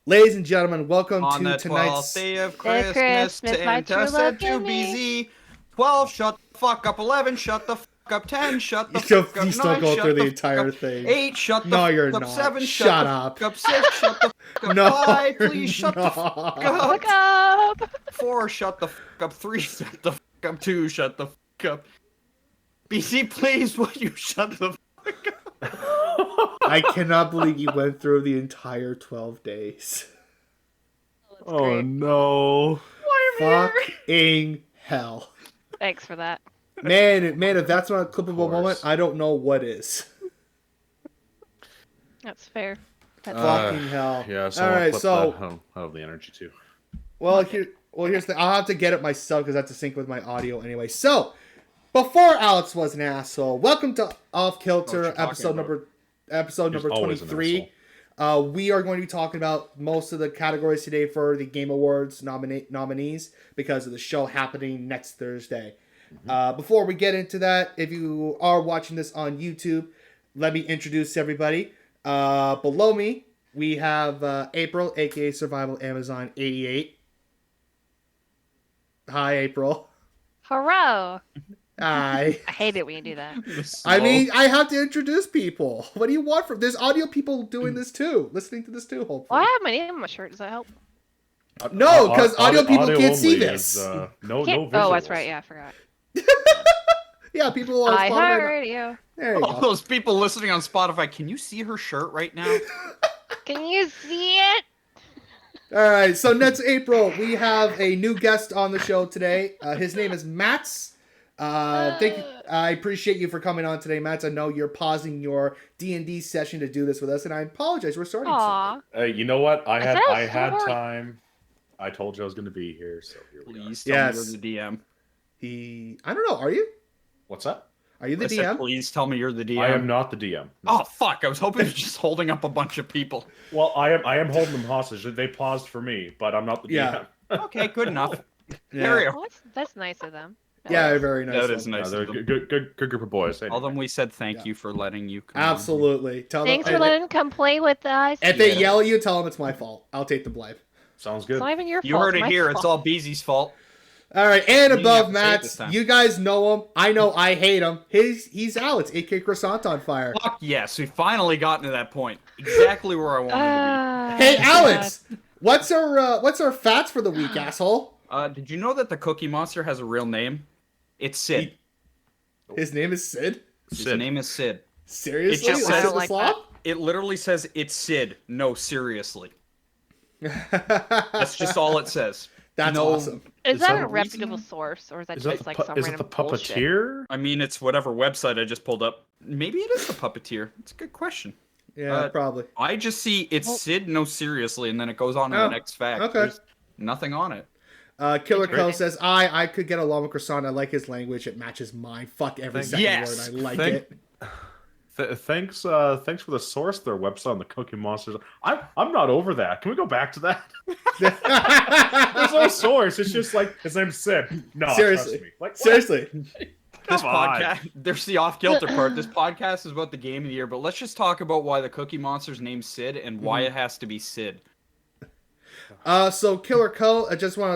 Ladies and gentlemen, welcome On to the tonight's... 12th day of Christmas, my true Santa love said to gave me. BZ, 12, shut the fuck up, 11, shut the fuck up, 10, shut the You still, fuck up, you 9, still go shut through the the entire fuck up, thing. 8, shut the No, fuck you're up, not. 7, Shut shut up. the fuck up, 6, shut the fuck up, No, 5, you're please shut the fuck not. up, Look up! 4, shut the fuck up, 3, shut the fuck up, 2, shut the fuck up. BZ, please, will you shut the fuck up? I cannot believe you went through the entire 12 days. That's Oh great. no. Fucking hell. Thanks for that. Man, if that's not a clippable course. moment, I don't know what is. That's fair. That's Fucking hell. Yeah, so All right, clip so... that. I don't have the energy to. Well, here's the... I'll have to get it myself because I have to sync with my audio anyway. So, before Alex was an asshole, welcome to Off Kilter, episode number He's always an 23. We are going to be talking about most of the categories today for the Game Awards nominees because of the show happening next Thursday. Before we get into that, if you are watching this on YouTube, let me introduce everybody. Below me, we have April, aka Survival Amazon 88. Hi, April. Hello! Hi. I hate it when you do that. I mean, I have to introduce people. What do you want from... There's audio people doing this too, listening to this too, hopefully. Well, I have my name on my shirt. Does that help? No, because audio people can't see only this. Is, no Can't... visuals. Oh, that's right. Yeah, I forgot. Yeah, people on I Spotify. heard you. There you All go. those people listening on Spotify, can you see her shirt right now? Can you see it? All right, so next April, we have a new guest on the show today. His name is Mats. Thank you. I appreciate you for coming on today, Mats. I know you're pausing your D&D session to do this with us, and I apologize. We're starting soon. Aw. Hey, you know what? I said had sword. time. I told you I was going to be here, so here we are. Please tell Yes. me you're the DM. I don't know. Are you? What's that? Are you the I said, DM? please tell me you're the DM. I am not the DM. Oh fuck! I was hoping you're just holding up a bunch of people. Well, I am holding them hostage. They paused for me, but I'm not the Yeah. DM. Okay, good enough. Yeah. There we go. Well, that's nice of them. Yeah, very nice. That is one. nice. They're of them. good group of boys. All them we said thank Yeah. you for letting you come on. Absolutely. Tell Thanks them, for letting them come play with us. If they yell at you, tell them it's my fault. I'll take the blame. Sounds It's good. not even your You fault. heard it my here. fault. It's all Beezy's fault. All right, and You above didn't have to say it this Matt, time. you guys know him. I know I hate him. He's Alex, aka Croissant on Fire. Fuck yes, we finally gotten to that point. Exactly where I wanted Hey, God. Alex, what's our fats for the week, asshole? to be. Did you know that the Cookie Monster has a real name? It's Sid. His name is Sid. His Sid. name is Sid. Seriously, It just Like says- Sid I the don't Sloth? It literally says it's Sid. No, seriously. That's That's just all it says. No- awesome. Is Is that that a a reputable reason? source, or is that Is just that like the, some is it random the bullshit? puppeteer? I mean, it's whatever website I just pulled up. Maybe it is the Puppeteer. It's a good question. Yeah, probably. I just see it's Well- Sid, no, seriously, and then it goes on to Oh, the next fact. okay. There's nothing on it. Killer Co Interesting. says, I could get along with Croissant. I like his language. It matches mine. Fuck every second Yes. word. I like Thank- it. Thanks for the source. Their website on the Cookie Monsters. I'm not over that. Can we go back to that? There's no source. It's just like his name's Sid. No, Seriously. trust me. Like what? Seriously. This Come on. podcast, there's the off-kilter part. This podcast is about the game of the year, but let's just talk about why the Cookie Monster's name's Sid and why it has to be Sid. So Killer Co,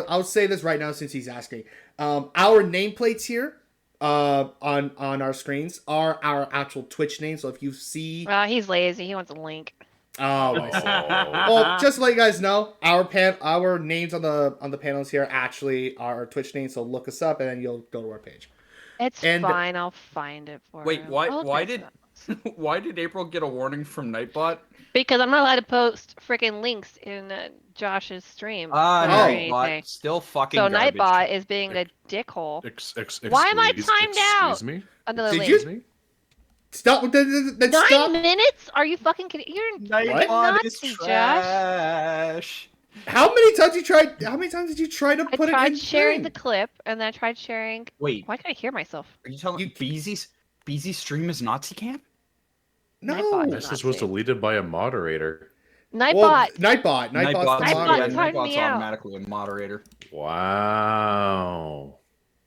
I'll say this right now since he's asking. Our nameplates here on our screens are our actual Twitch names. So if you see He's lazy. He wants a link. oh, I see. Oh. Well, just to let you guys know, our names on the panels here actually are our Twitch names, so look us up and then you'll go to our page. It's And- fine. I'll find it for Wait, him. why- I'll why fix did- that. Why did April get a warning from Nightbot? Because I'm not allowed to post freaking links in Josh's stream. or no, anything. Nightbot, still fucking So garbage. Nightbot is being a dickhole. Why am I timed out? Excuse me. Another Did link. you- Excuse me. Stop with the 9 stop. minutes? Are you fucking kidding? You're Nightbot is Nazi, Josh. trash. How many times did you try to I put it tried in sharing thing? the clip, and then I tried sharing. Wait, Why can I hear myself? are you telling You- me Beezy's stream is Nazi camp? No. Nightbot. Message was deleted by a moderator. Nightbot. Well, Nightbot. Nightbot's the Nightbot's moderator. timed me out. Nightbot's automatically a moderator. Wow.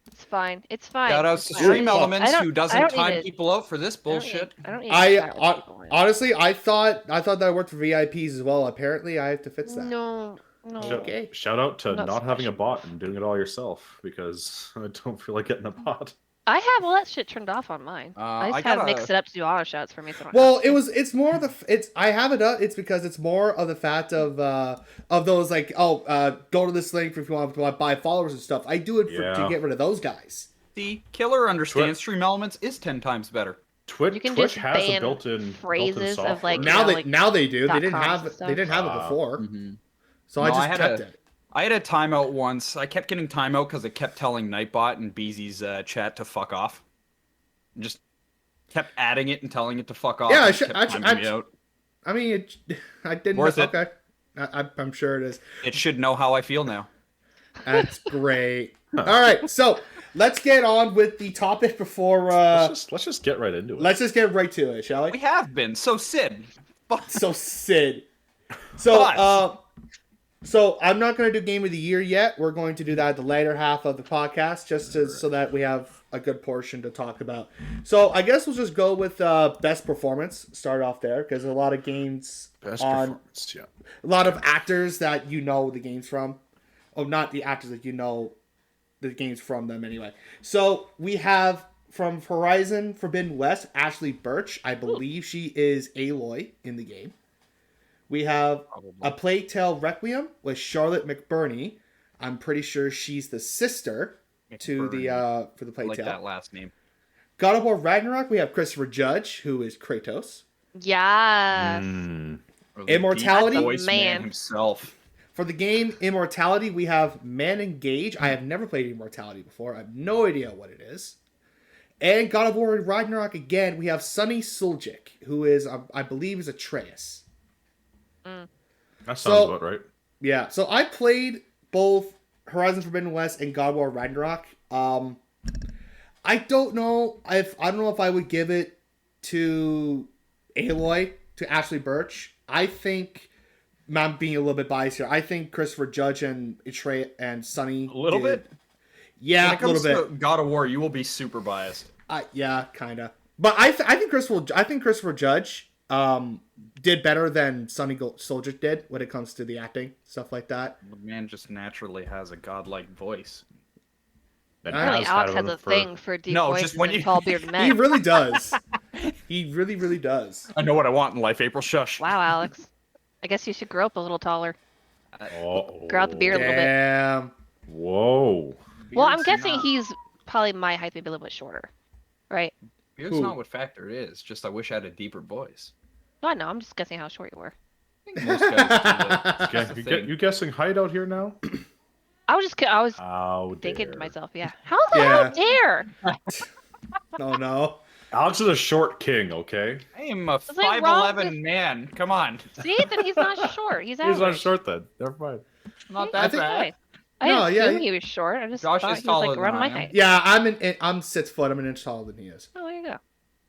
It's fine. It's fine. Shout outs It's to fine. Stream Ooh, Elements, I who don't doesn't need time to- people out for this I don't need- bullshit. I don't need I to silence people. honestly, I thought that worked for VIPs as well. Apparently, I have to fix that. No. Okay. Shout out to Not not having a special. bot and doing it all yourself because I don't feel like getting a bot. I have all that shit turned off on mine. I I just have gotta- mixed it up to do auto shots for me. So I don't Well, have to. it's more it's I have it up. It's because it's more of the fact of those like go to this link if you want to buy followers and stuff. I do it to Yeah. get rid of those guys. See, Killer understands Stream Elements is 10 times better. You can Twitch just has a ban built-in phrases software. of, like, Now yeah, they like now they do. They didn't .coms have and it. They didn't have it stuff. before. Mm-hmm. So No, I just I had kept a- it. I had a timeout once. I kept getting timeout because I kept telling Nightbot and Beezy's chat to fuck off. Just kept adding it and telling it to fuck off. Yeah, I and should- kept I should- timing me out. I mean, I didn't. Worth it. Okay, I'm sure it is. It should know how I feel now. That's great. All right, so let's get on with the topic before. Let's just get right into it. Let's just get right to it, shall We we? have been. So, Sid. So Sid. So But- so I'm not going to do game of the year yet. We're going to do that at the later half of the podcast, so that we have a good portion to talk about. So I guess we'll just go with best performance. Start off there because a lot of games Best on performance, yeah. a lot of actors that you know the games from. Oh, not the actors that you know the games from them anyway. So we have from Horizon Forbidden West, Ashley Birch. I believe she is Aloy in the game. We have A Plague Tale Requiem with Charlotte McBurney. I'm pretty sure she's the sister to the for the I Plague like Tale. that last name. God of War Ragnarok, we have Christopher Judge, who is Kratos. Yes. Or the Immortality? deep voice Man. himself. For the game Immortality, we have Man Engage. I have never played Immortality before. I have no idea what it is. And God of War Ragnarok again, we have Sunny Suljic, who is, I believe, is Atreus. That sounds So- about right. Yeah, so I played both Horizon Forbidden West and God of War Ragnarok. I don't know if I would give it to Aloy, to Ashley Birch. I think I'm being a little bit biased here. I think Christopher Judge and Atreus and Sunny A little did- bit? Yeah, When it a little comes bit. to God of War, you will be super biased. Yeah, kind of. But I think Christopher Judge did better than Sunny Soldier did when it comes to the acting stuff like that. The man just naturally has a godlike voice. That Apparently, has Alex had has it a for- thing for deep No, voices just when and you- tall bearded He men. really does. He really, really does. I know what I want in life, April. Shush. Wow, Alex. I guess you should grow up a little taller. Uh-oh. Grow out the beard a little bit. Damn. Whoa. Well, I'm Beard's guessing not- he's probably my height, maybe a little bit shorter. Right? Beard's Who? not what factor it is. Just I wish I had a deeper voice. No, I know. I'm just guessing how short you were. I think most guys do that. Okay, That's the thing. you guessing height out here now? I was How thinking to dare. myself, yeah. How the Yeah. hell dare? Oh no. Alex is a short king, okay? I am a Something wrong 5'11" with- man. Come on. See, then he's not short. He's He's not average. short then. Never mind. Not See? that think- bad. I No, didn't yeah, assume he was short. I just Josh thought is he was taller like than around I my am. height. Yeah, I'm 6 foot. I'm an inch taller than he is. Oh, there you go.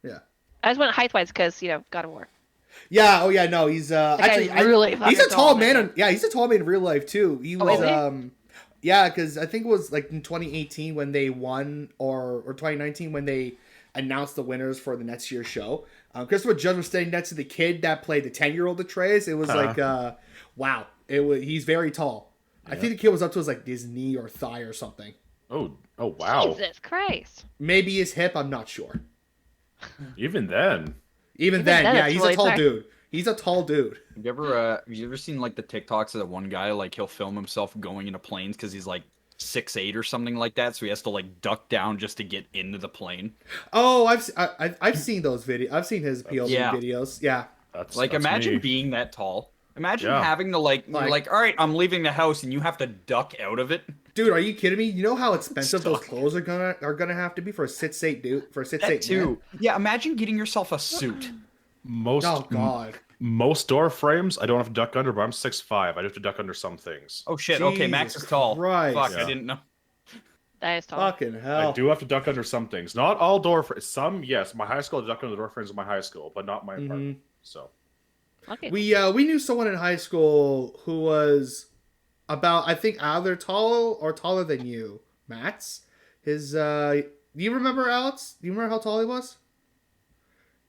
Yeah. I just went height-wise because, God of War. Yeah. Oh yeah. No, he's That actually guy's really he's fucking a tall tall, man. man. Yeah, he's a tall man in real life too. He Oh, was is he? yeah, because I think it was like in 2018 when they won, or 2019 when they announced the winners for the next year's show. Christopher Judge was standing next to the kid that played the 10-year-old Atreus. It was like, wow. He's very tall. I think the kid was up to his knee or thigh or something. Oh wow. Jesus Christ. Maybe his hip. I'm not sure. Even then. Even Even then, then, yeah, it's he's really a tall tight. dude. He's a tall dude. Have you ever seen like the TikToks of that one guy? Like he'll film himself going into planes because he's like 6'8" or something like that, so he has to like duck down just to get into the plane. Oh, I've seen those videos. I've seen his POV Yeah. videos. Yeah. That's Like that's imagine me. being that tall. Imagine Yeah. having to you're Like- like, all right, I'm leaving the house, and you have to duck out of it. Dude, are you kidding me? You know how expensive those Stuck. clothes are gonna have to be for a 6'8" dude, for a 6'8" That man? too. Yeah, imagine getting yourself a suit. Most Oh god. most door frames I don't have to duck under, but I'm 6'5". I have to duck under some things. Oh shit. Okay, Max Jesus is tall. Christ. Fuck, Yeah. I didn't know. That is tall. Fucking hell. I do have to duck under some things. Not all door frames. Some, yes. My high school I duck under the door frames of my high school, but not my apartment. So Okay. We knew someone in high school who was about, I think, either tall or taller than you, Max. His do you remember, Alex? Do you remember how tall he was?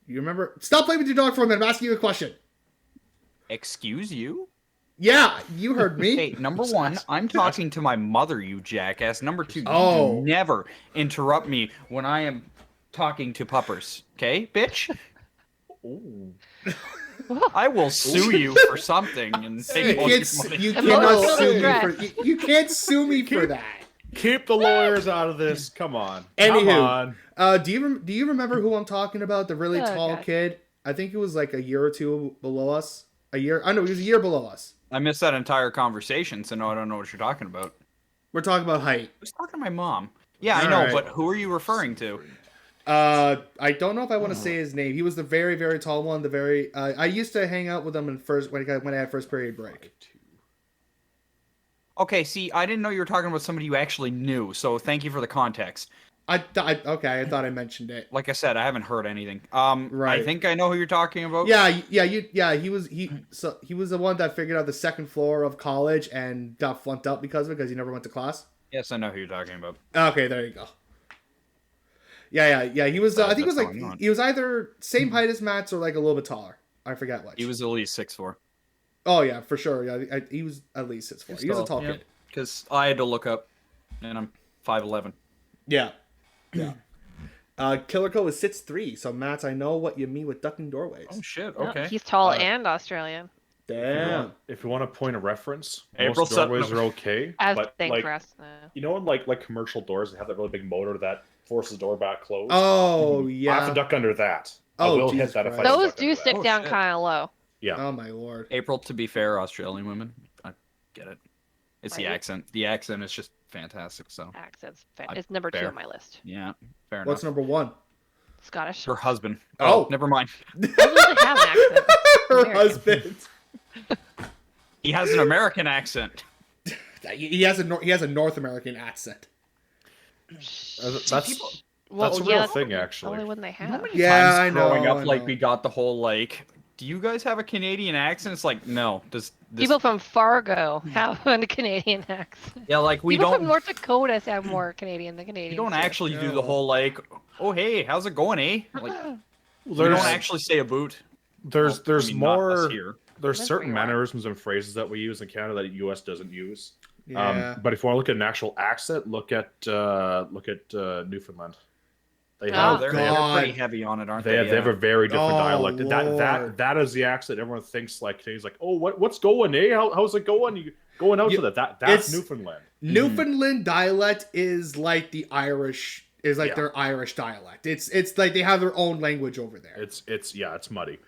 You remember? Stop playing with your dog for a minute. I'm asking you a question. Excuse you? Yeah, you heard me. Hey, number one, I'm talking to my mother, you jackass. Number two, you Oh. do never interrupt me when I am talking to puppers. Okay, bitch? Ooh. I will sue you for something and You take all can't, your money. you Emotional cannot sue me distress. for you can't sue me for that. Keep the lawyers out of this. Come on. Anywho. Come on. Do you remember who I'm talking about? The really Oh, tall God. kid. I think it was like a year or two below us. A year. I know he was a year below us. I missed that entire conversation, so no, I don't know what you're talking about. We're talking about height. I was talking to my mom. Yeah, I know, Alright. but who are you referring to? I don't know if I want to say his name. He was the very, very tall one. The very. I used to hang out with him when I had first period break. Okay, see, I didn't know you were talking about somebody you actually knew, so thank you for the context. Okay, I thought I mentioned it. Like I said, I haven't heard anything. Right. I think I know who you're talking about. Yeah. He was the one that figured out the second floor of college and got flunked out because of it because he never went to class. Yes, I know who you're talking about. Okay, there you go. Yeah. He was. I think it was That's like all I want. he was either same height as Matt's or like a little bit taller. I forget which. He was at least 6'4". Oh yeah, for sure. Yeah, he was at least 6'4". He was a tall kid. Because I had to look up, and I'm 5'11". Yeah. Killer Co is 6'3", so Matt, I know what you mean with ducking doorways. Oh shit! No, Okay. he's tall and Australian. Damn. If you want a point of reference, April most doorways set- are okay. As but thing like, for us. you know, in like commercial doors, they have that really big motor that forces the door back closed. Oh I have to yeah. duck under that. I Oh, will Jesus hit that if I Christ. Those duck do under sit that. Oh, down shit. kind of low. Yeah. Oh my lord. April, to be fair, Australian women, I get it. It's the Right. accent. The accent is just fantastic. So Accents. I- It's number 2 fair. on my list. yeah, fair What's enough. number 1? Scottish. Her husband. Oh. Oh, never mind. Those doesn't have an accent. Her American. husband. He has an American accent. He has a North American accent. That's Well, that's a yeah, real that's thing, the actually. only one they have. How many Yeah, times I know, growing up, I like know. we got the whole like, do you guys have a Canadian accent? It's like, no. Does this? People from Fargo have a Canadian accent. Yeah, like we People don't. from North Dakota have more Canadian than Canadians. We don't do. actually do No. the whole like, oh hey, how's it going, eh? Like we don't There's actually say a boot. there's Well, I mean, not us more here. there's That's certain where you are. mannerisms and phrases that we use in Canada that the U.S. doesn't use. Yeah. But if you want to look at an actual accent, look at Newfoundland. They Oh, Oh, have they're God. pretty heavy on it, aren't they they? have a very different Oh, dialect. And Lord. that is the accent everyone thinks like Canadians like, oh, what's going, eh? How's it going? You going out You- to that's it's- Newfoundland. Newfoundland dialect is like the Irish Yeah. their Irish dialect. It's like they have their own language over there. It's muddy.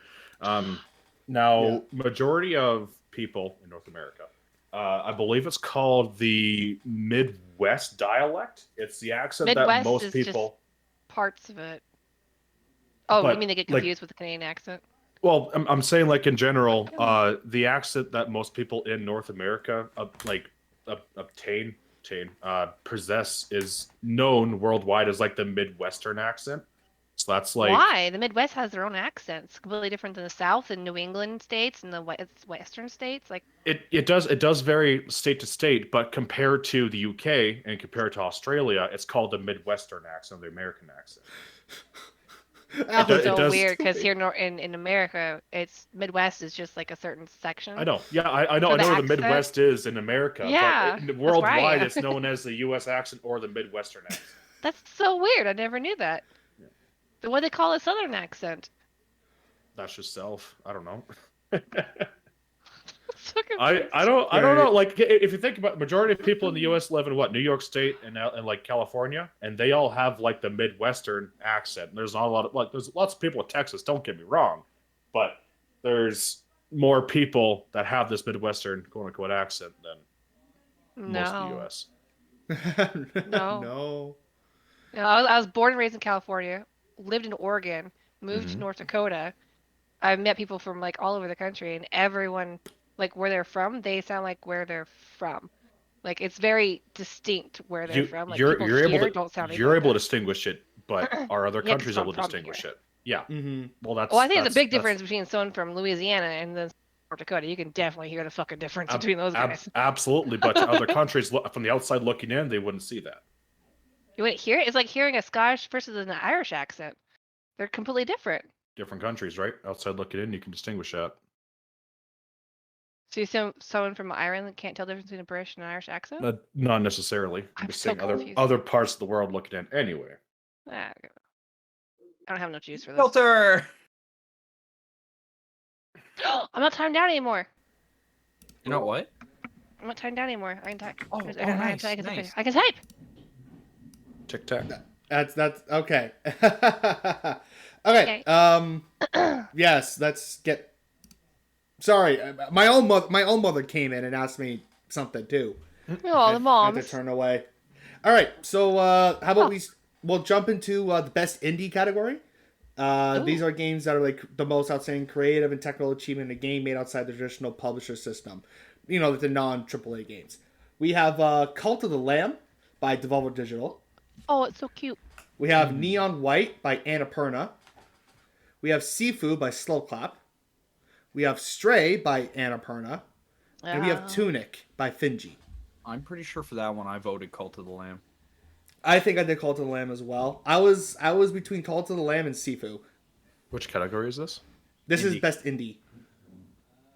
Now Yeah. majority of people in North America, I believe it's called the Midwest dialect. It's the accent Midwest that most is just- people. Parts of it. Oh, But, you mean they get like- confused with the Canadian accent? Well, I'm saying like in general, the accent that most people in North America possess is known worldwide as like the Midwestern accent. So that's like Why? The Midwest has their own accents, completely different than the South and New England states and the Western states. Like, it does vary state to state, but compared to the UK and compared to Australia, it's called the Midwestern accent, the American accent. that's does- so it does- weird because here in America, it's Midwest is just like a certain section. I know. Yeah, I know. For I the know where the accent? Midwest is in America. Yeah, but that's where I worldwide, am. it's known as the U.S. accent or the Midwestern accent. That's so weird. I never knew that. Then what do they call a Southern accent? That's just self. I don't know. So I confused. don't know. Like if you think about majority of people in the U.S. live in what, New York State and like California, and they all have like the Midwestern accent. And there's not a lot of like there's lots of people in Texas. Don't get me wrong, but there's more people that have this Midwestern quote unquote accent than most of the No. U.S. No. No. No, I was born and raised in California, lived in Oregon, moved to Mhm. North Dakota. I've met people from like all over the country, and everyone, like where they're from, they sound like where they're from. Like it's very distinct where they're from. Like people You're here able to don't sound you're anything able to like distinguish it, but are other Yeah, 'cause countries I'm able to from distinguish here. it? Yeah. Mm-hmm. Well, that's. that. Well, I think there's a big that's- difference between someone from Louisiana and then North Dakota. You can definitely hear the fucking difference Ab- between those ab- guys. Absolutely, but to other countries from the outside looking in, they wouldn't see that. You wouldn't hear it. It's like hearing a Scottish versus an Irish accent. They're completely different. Different countries, right? Outside looking in, you can distinguish that. So you see someone from Ireland that can't tell the difference between a British and an Irish accent? Not necessarily. I'm just so saying confused. other parts of the world looking in. Anyway. Ah, I don't have no juice for this. Kilter. I'm not timed down anymore. You know what? I'm not timed down anymore. I can type. Oh, nice. nice, nice. I can type. Tic tac. That's okay. Okay. Yes. Let's get. Sorry, my own mother came in and asked me something too. Oh, the I had to moms. turn away. All right. So how about we'll jump into the best indie category. These are games that are like the most outstanding creative and technical achievement in a game made outside the traditional publisher system. You know, the non-AAA games. We have Cult of the Lamb by Devolver Digital. Oh, it's so cute. We have Neon White by Annapurna. We have Sifu by Slowclap. We have Stray by Annapurna. And we have Tunic by Finji. I'm pretty sure for that one I voted Cult of the Lamb. I think I did Cult of the Lamb as well. I was between Cult of the Lamb and Sifu. Which category is this? This is best indie.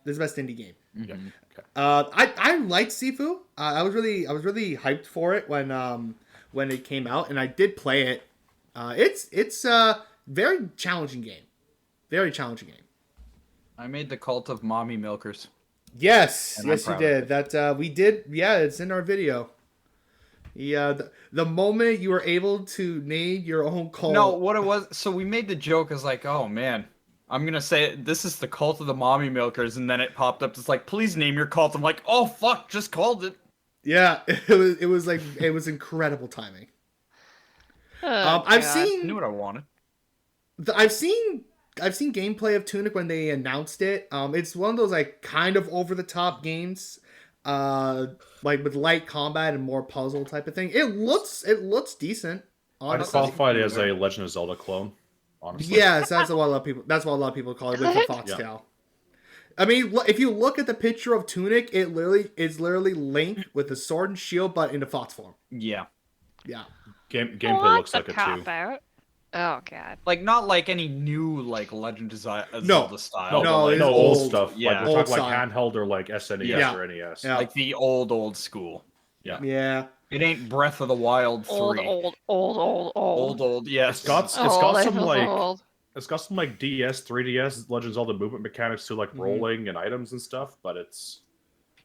This is best indie game. Mm-hmm. Okay. I liked Sifu. I was really hyped for it when it came out, and I did play it. It's a very challenging game. Very challenging game. I made the Cult of Mommy Milkers. Yes, And yes, you did. That we did. Yeah, it's in our video. Yeah, the moment you were able to name your own cult. No, what it was. So we made the joke as like, oh man, I'm gonna say this is the Cult of the Mommy Milkers, and then it popped up. It's like, please name your cult. I'm like, oh fuck, just called it. Yeah, it was incredible timing. I've I knew what I wanted. I've seen gameplay of Tunic when they announced it. It's one of those like kind of over the top games, like with light combat and more puzzle type of thing. It looks decent. I'd Honestly, qualify it as a Legend of Zelda clone. Honestly. yes, that's what a lot of people. That's what a lot of people call it with the foxtail. I mean, if you look at the picture of Tunic, it's literally Link with a sword and shield, but in a fox form. Yeah. Yeah. Gameplay looks like it too. Out. Oh god. Like not like any new like Legend of Zelda style. No, but it's old old. stuff. Yeah. Like we're Old talking like style. handheld or like SNES Yeah. or NES. Yeah. Like the old school. Yeah. Yeah. It ain't Breath of the Wild 3. Old. Yes. It's got That's some like old. it's got some like DS, 3DS, Legend of Zelda movement mechanics to like rolling and items and stuff, but it's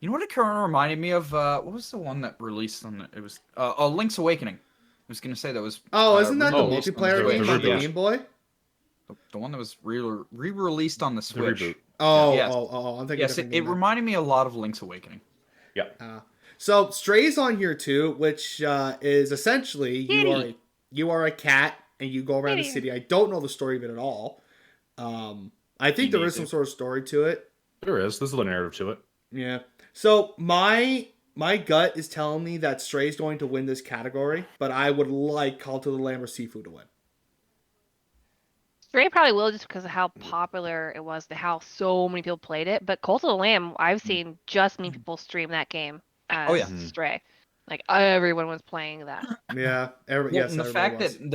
You know what it kind of reminded me of? What was the one that released on it? It was Link's Awakening. I was gonna say that was. Oh, isn't that the released on multiplayer Switch. game on the Yeah. Game Boy? The one that was re-released on the the Switch. reboot. Oh, Yes. I'm thinking. Yes, it reminded me a lot of Link's Awakening. Yeah. So Stray's on here too, which is essentially Kitty. you are a cat and you go around the Kitty. city. I don't know the story of it at all. I think there is some sort of story to it. There is. There's a narrative to it. Yeah. So my gut is telling me that Stray's going to win this category, but I would like Call to the Lamb or Seafood to win. Stray probably will just because of how popular it was, how so many people played it. But Cult of the Lamb, I've seen just many people stream that game as Oh, yeah. Stray. Like everyone was playing that. Yeah. Yes, and the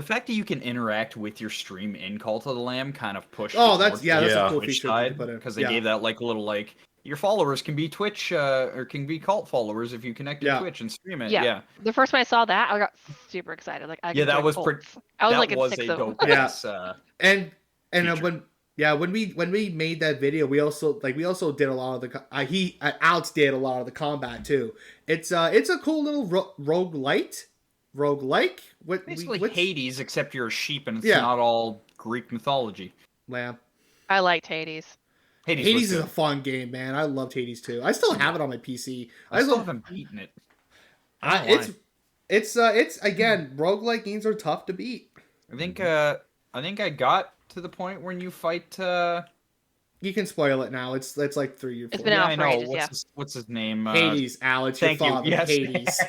fact that you can interact with your stream in Cult of the Lamb kind of pushed. Oh, that's a cool Twitch feature side to put in. because they gave that like little like your followers can be Twitch or can be cult followers if you connect to Twitch and stream it. Yeah. Yeah. The first time I saw that, I got super excited. Like, I Yeah, could that join was cults. I was like in was six a of them. dope. Yeah. Feature. And when we made that video, we also did a lot of the Alex did a lot of the combat too. It's a cool little roguelike. Basically Hades, except you're a sheep and it's Yeah. not all Greek mythology. Lamb. I liked Hades. Hades is a fun game, man. I loved Hades too. I still have it on my PC. I still haven't beaten it. It's again, roguelike games are tough to beat. I think I got to the point when you fight. You can spoil it now. It's like 3 or 4. It's been out I for know. ages, What's his name? Hades, Alex, thank your you. father, Yes. Hades.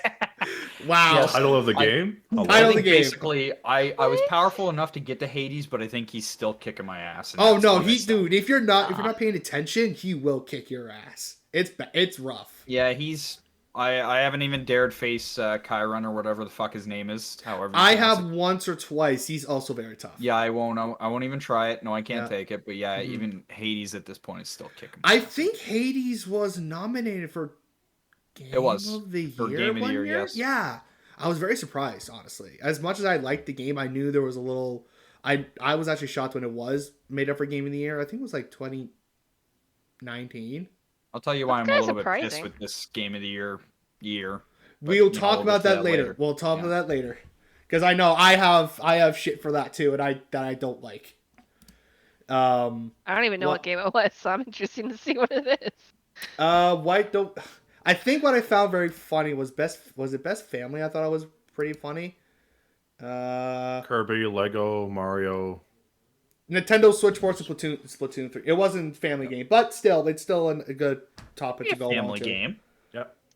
Wow. Yes. Title of the game? Title of the game. Basically, I was powerful enough to get to Hades, but I think he's still kicking my ass. and Oh that's no, what I stopped. dude, if you're not paying attention, he will kick your ass. It's rough. Yeah, he's I haven't even dared face Chiron or whatever the fuck his name is. However, you I pronounce have it. once or twice. He's also very tough. Yeah, I won't. I won't even try it. No, I can't Yeah. take it. But yeah, Mhm. even Hades at this point is still kicking. I think Hades was nominated for Game It was. of the For Year Game of the one Year, year. yes. Yeah, I was very surprised, honestly. As much as I liked the game, I knew there was a little. I was actually shocked when it was made up for Game of the Year. I think it was like 2019. I'll tell you why That's I'm a kinda little bit pissed surprising. with this Game of the Year. But, We'll you know, talk we'll about get to that later. We'll talk about that later. Because I know I have shit for that too, and I don't like. I don't even know Well- what game it was, so I'm interested to see what it is. Why don't I think what I found very funny was it Best Family? I thought it was pretty funny. Kirby, Lego, Mario. Nintendo Switch Sports and Splatoon 3. It wasn't family game, but still, it's still a good topic to go on family to. game.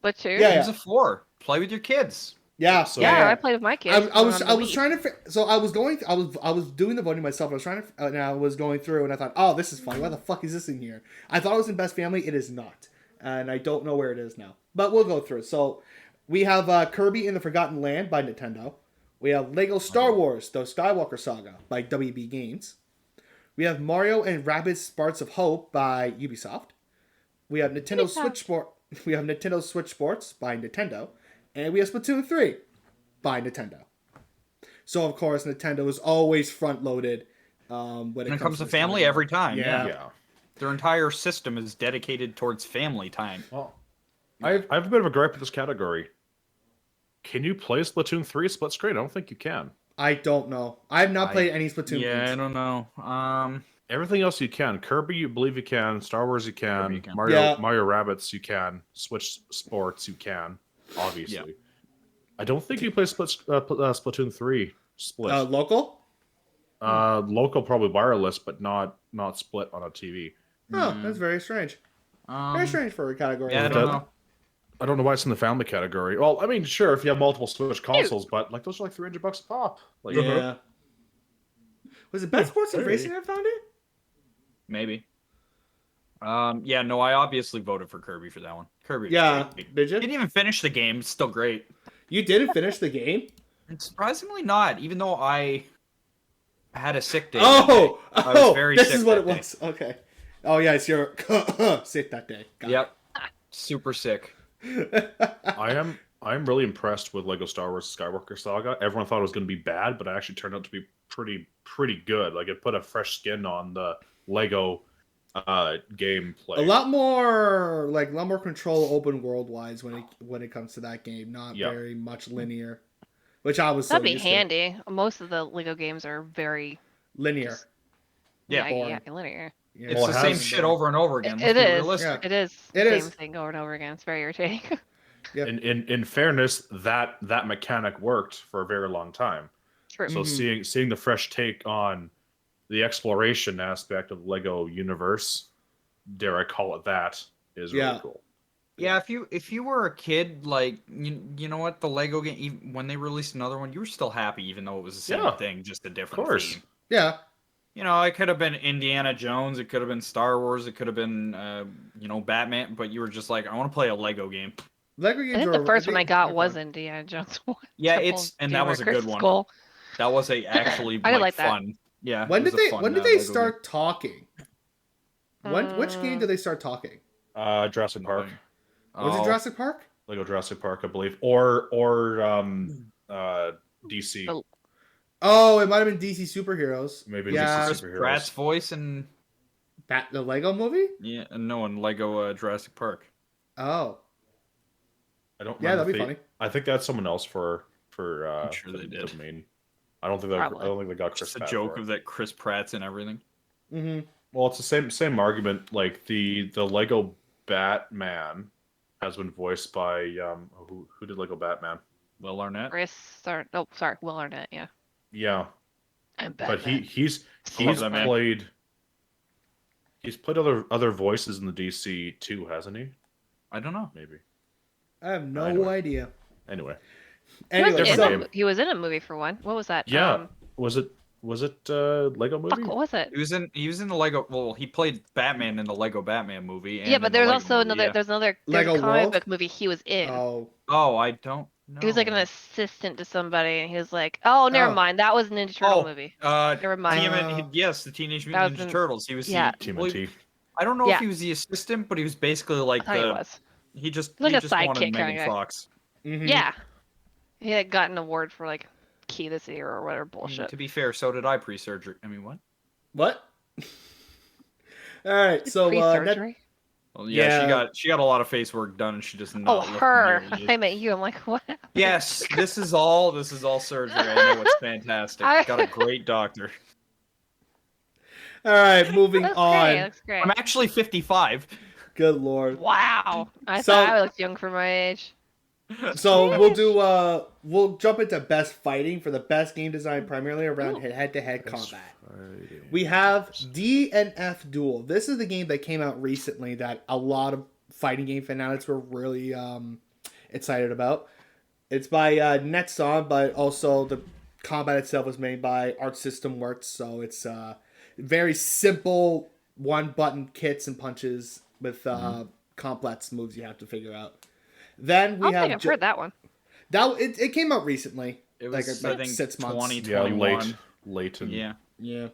But two? Yeah. Games of 4. Play with your kids. Yeah, So- Yeah, yeah. I played with my kids. I was on the Wii. trying to so I was doing the voting myself. I was trying to and I was going through and I thought, oh, this is funny. Why the fuck is this in here? I thought it was in Best Family. It is not, and I don't know where it is now. But we'll go through. So we have Kirby in the Forgotten Land by Nintendo. We have Lego Star Wars: The Skywalker Saga by WB Games. We have Mario and Rabbids Sparks of Hope by Ubisoft. We have Nintendo Ubisoft. Switch Sport. We have Nintendo Switch Sports by Nintendo, and we have Splatoon 3 by Nintendo. So of course, Nintendo is always front loaded when When it comes to this family category. every time. Yeah. Yeah. Their entire system is dedicated towards family time. Well, I have a bit of a gripe with this category. Can you play Splatoon 3 split screen? I don't think you can. I don't know. I have not played any Splatoon. Yeah, I games. don't know. Everything else you can. Kirby, you believe you can. Star Wars, you can. Kirby you can. Mario, Yeah. Mario Rabbids, you can. Switch Sports, you can. Obviously. Yeah. I don't think you play Splatoon 3 split. Local? Local, probably wireless, but not split on a TV. Oh, that's very strange. Very strange for a category. Yeah, I like don't that. know. I don't know why it's in the family category. Well, I mean, sure, if you have multiple Switch consoles, but like those are like $300 a pop. Like, Yeah. Was it Best Sports and Hey. Racing I found it? Maybe. Yeah, no, I obviously voted for Kirby for that one. Kirby. was Yeah. great. Did you? Didn't even finish the game. It's still great. You didn't finish the game? And surprisingly not, even though I had a sick day. Oh, that day. I was very this sick is what that it day. was. Okay. Oh yeah, it's your sick that day. Got Yep. Super sick. it. I'm really impressed with Lego Star Wars Skywalker Saga. Everyone thought it was going to be bad, but it actually turned out to be pretty good. Like it put a fresh skin on the Lego gameplay. a lot more control open world wise when it comes to that game. Not Yeah. very much linear, which I was so That'd be used to. handy. Most of the Lego games are very Linear. Yeah. boring. linear. Yeah. It's Well, the it same has- shit over and over again. It Let's be is. realistic. It is. It Same is. thing over and over again. It's very irritating. Yep. In fairness, that mechanic worked for a very long time. True. So Mhm. seeing the fresh take on the exploration aspect of the Lego universe, dare I call it that, is really Yeah. cool. Yeah, if you were a kid, like you know what, the Lego game, even when they released another one, you were still happy, even though it was the same Yeah. thing, just a different course. theme. Yeah. You know, it could have been Indiana Jones, it could have been Star Wars, it could have been Batman, but you were just like, I want to play a Lego game. Lego I games think are the first one I got they're was fun. Indiana Jones 1. Yeah, Triple and that Doom was a good Curse one. Skull. That was actually I did like that. fun. Yeah. When it did was a they fun, when did they Lego start talking? Which game Uh, did they start talking? Jurassic Park, game. Was it Oh, Jurassic Park? Lego Jurassic Park, I believe, or DC. Oh. Oh, it might have been DC Superheroes. Maybe yeah, DC Chris superheroes. Pratt's voice and the Lego movie. in Lego Jurassic Park. Oh, I don't. yeah, remember that'd be if funny. I think that's someone else for I'm sure the they did. domain. I don't think they got Chris Just a Pratt joke for it. of that Chris Pratt's and everything. Mm-hmm. Well, it's the same argument. Like the Lego Batman has been voiced by who did Lego Batman? Will Arnett. Will Arnett, yeah. Yeah, I'm but Batman. he's love that man. played other voices in the DC too, hasn't he? I don't know. Maybe. I have no Anyway. idea. Anyway, He was, Anyway, in different so game. he was in a movie for one. What was that? yeah. Was it Was it Lego movie? Fuck, what was it? He was in the Lego. Well, he played Batman in the Lego Batman movie. And Yeah, in but the there's Lego also movie, another. yeah. There's a Lego comic World? book movie he was in. Oh, Oh, I don't know. He was like an assistant to somebody, and he was like, "Oh, never Oh. mind. That was a Ninja Turtle movie. Never mind." Yes, the Teenage That Mutant was Ninja in- Turtles. He was yeah. I don't know if he was the assistant, but he was basically I like thought he was. he just Like a wanted sidekick Megan kinda guy. Fox. mhm. Yeah, he had gotten an award for like Key this year or whatever I mean, bullshit. to be fair, so did I pre-surgery. I mean, what? What? All right, so Pre-surgery. Well, yeah, Yeah. she got a lot of face work done, and she does not. Oh, look her. nearly I meant you. I'm like, what? Yes, this is all surgery. I know it's fantastic. Got a great doctor. all right, moving Looks on. great. Looks great. I'm actually 55. Good lord. Wow. I So- thought I looked young for my age. So we'll jump into best fighting for the best game design, primarily around head-to-head combat. We have D&F Duel. This is the game that came out recently that a lot of fighting game fanatics were really excited about. It's by Netson, but also the combat itself was made by Arc System Works, so it's very simple one-button kits and punches with complex moves you have to figure out. Then I we don't have think I've heard that one. it came out recently. It was like I think 6 months. 2021. Late. And... Yeah. Yeah.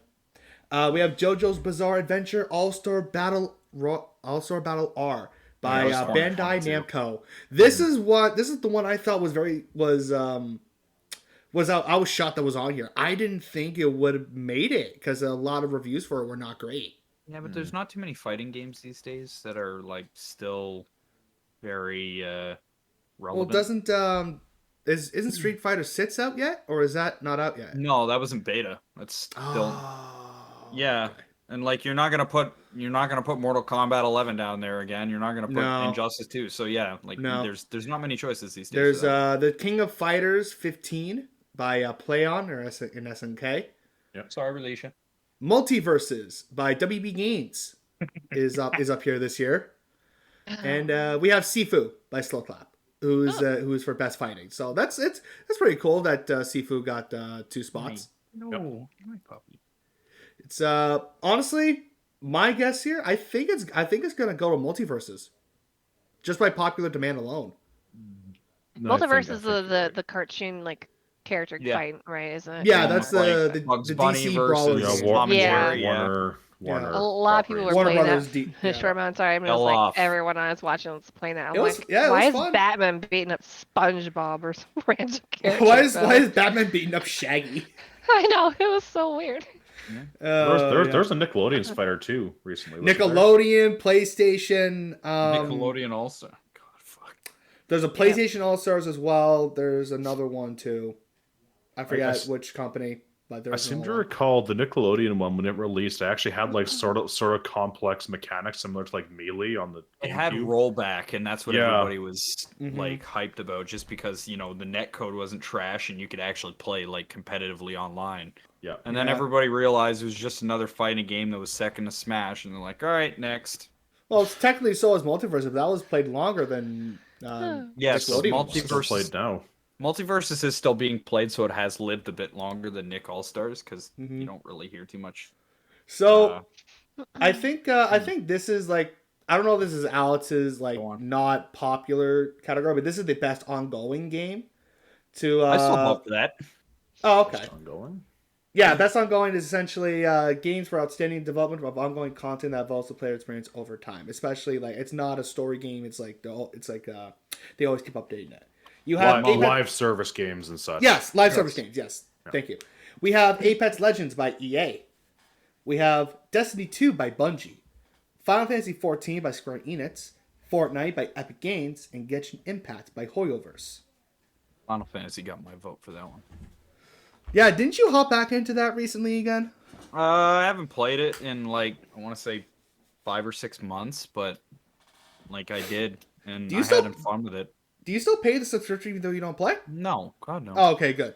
We have JoJo's Bizarre Adventure All-Star Battle R by Yeah, that was Bandai 2022. Namco. This is the one I thought was I was shocked that was on here. I didn't think it would have made it because a lot of reviews for it were not great. Yeah, but there's not too many fighting games these days that are like still very Well, relevant. doesn't isn't Street Fighter 6 out yet, or is that not out yet? No, that wasn't beta. That's still Oh, yeah. okay. And like you're not gonna put Mortal Kombat 11 down there again. You're not gonna put No. Injustice 2. So yeah, like No. there's not many choices these days. There's for that. the King of Fighters 15 by Playon or in SNK. Sorry, Alicia. Multiverses by WB Games is up here this year, and we have Sifu by Slowclap, who's for best fighting. So that's pretty cool that Sifu got 2 spots. No, my puppy. It's honestly my guess here. I think it's gonna go to Multiverses, just by popular demand alone. No, I think- Multiverse I is think the you're right. cartoon like character Yeah. fight, right? Isn't it? Yeah, Yeah, that's like the Bugs the Bunny DC versus Brawlers. Yeah, game. Tom and Yeah. Jerry, yeah. Warner. A lot of people were Warner playing Brothers that D- for a short amount of time. And it Fell was like off. everyone I was watching was playing that. I'm It was- like, yeah, it why was is fun. Batman beating up SpongeBob or some random character? Why is Batman beating up Shaggy? I know, it was so weird. There's a Nickelodeon Spider too recently. wasn't there? Nickelodeon, PlayStation, Nickelodeon also. God, fuck. There's a PlayStation All Stars as well. There's another one too. I forget s- which company, but I there's seem to another one. recall the Nickelodeon one when it released. It actually had like sort of complex mechanics similar to like Melee on the. It had GameCube. rollback, and that's what Yeah. everybody was Mhm. like hyped about, just because the net code wasn't trash and you could actually play like competitively online. Yeah. And then Yeah. everybody realized it was just another fighting game that was second to Smash, and they're like, "All right, next." Well, it's technically so is Multiverse, but that was played longer than Yes, Nickelodeon was. Multiverse- Still played now. Multiverses is still being played, so it has lived a bit longer than Nick All Stars because Mhm. you don't really hear too much. So I think this is like, I don't know if this is Alex's like Go on. not popular category, but this is the best ongoing game. To I still vote for that. oh okay. Still ongoing. Yeah, best ongoing is essentially games for outstanding development of ongoing content that evolves the player experience over time. Especially like it's not a story game. It's like they always keep updating it. You have Live service games and such. yes, live service games. Yes, thank you. We have Apex Legends by EA. We have Destiny 2 by Bungie, Final Fantasy 14 by Square Enix, Fortnite by Epic Games, and Genshin Impact by Hoyoverse. Final Fantasy got my vote for that one. Yeah, didn't you hop back into that recently again? I haven't played it in like I want to say 5 or 6 months, but like I did, and Do you I still- had fun with it. Do you still pay the subscription even though you don't play? No, God no. Oh, okay, good.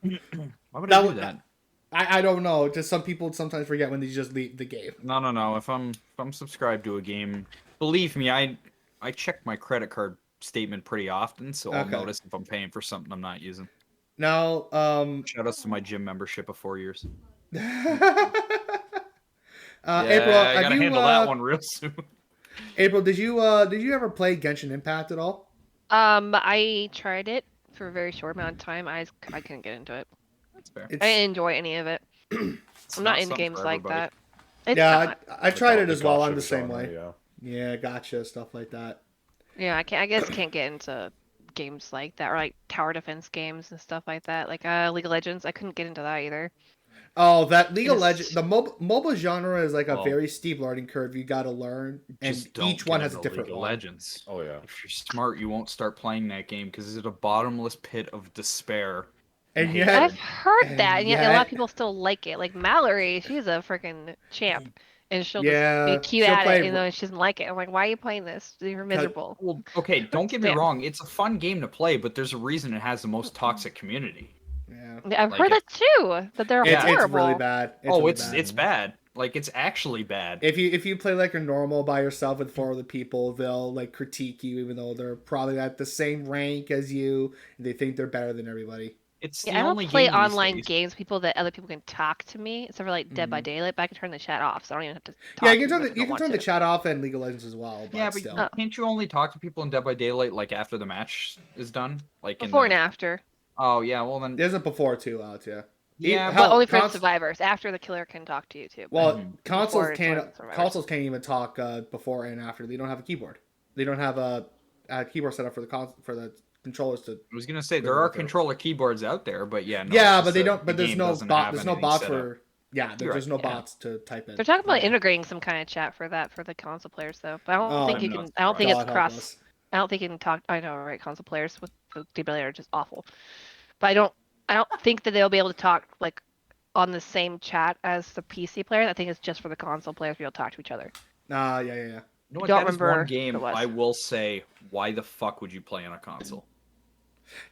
Why would that I do would- that? I don't know. Just some people sometimes forget when they just leave the game. No. If I'm subscribed to a game, believe me, I check my credit card statement pretty often, so I'll Okay. notice if I'm paying for something I'm not using. Now, Shout outs to my gym membership of 4 years. April, I have gotta you handle that one real soon. April, did you ever play Genshin Impact at all? I tried it for a very short amount of time. I couldn't get into it. That's fair. I didn't enjoy any of it. It's I'm not into something games for like everybody. that. It's Yeah, not. I tried it The as well. I'm gotcha the same genre, way. Yeah. Yeah, gotcha, stuff like that. Yeah, I guess can't get into games like that, or like tower defense games and stuff like that. Like League of Legends, I couldn't get into that either. Oh, that League of It's- Legends, the MOBA genre is like a Well, very steep learning curve you got to learn, and Just don't each one get has a into different League of one. Legends. Oh yeah. If you're smart, you won't start playing that game because it's a bottomless pit of despair. And Hatred. yet, I've heard and that, and yet a lot yet- of people still like it. Like Mallory, she's a freaking champ, and she'll Yeah, just be cute she'll at play- it, even though she doesn't like it. I'm like, why are you playing this? You're miserable. Well, okay, don't get me Damn. wrong. It's a fun game to play, but there's a reason it has the most toxic community. yeah, Yeah, I've like heard it- that too. That they're it's horrible. really bad. It's bad. Like it's actually bad. If you play like a normal by yourself with 4 other people, they'll like critique you, even though they're probably at the same rank as you, and they think they're better than everybody. It's Yeah, the I only don't play game these online days. games people that other people can talk to me, except for like Dead by Mhm. Daylight, but I can turn the chat off, so I don't even have to talk Yeah, you to can turn them if I you don't can want turn the to. chat off in League of Legends as well. But Yeah, but still, can't you only talk to people in Dead by Daylight like after the match is done? Like Before and after. Oh yeah, well then there's a before too, Alex. Yeah. yeah, Hell, But only for cons- survivors. After the killer can talk to you too. Well, Mhm. consoles Before can't it's survivors. consoles can't even talk before and after. They don't have a keyboard. They don't have a keyboard set up for the controllers to. I was gonna say Really there are worth it. controller keyboards out there, but yeah, no, Yeah, it's but just they that don't. But the there's game no doesn't bot. have There's no anything bot set up. for. Yeah, You're there's right, no yeah. bots to type in. They're talking about Yeah. integrating some kind of chat for that for the console players though. But I don't Oh, think you I'm can. not I don't think God it's help cross. us. I don't think you can talk. I know, right? Console players with the ability are just awful. But I don't think that they'll be able to talk like on the same chat as the PC player. I think it's just for the console players to be able to talk to each other. Yeah. You know what? Don't That is remember one game what it was. I will say. Why the fuck would you play on a console?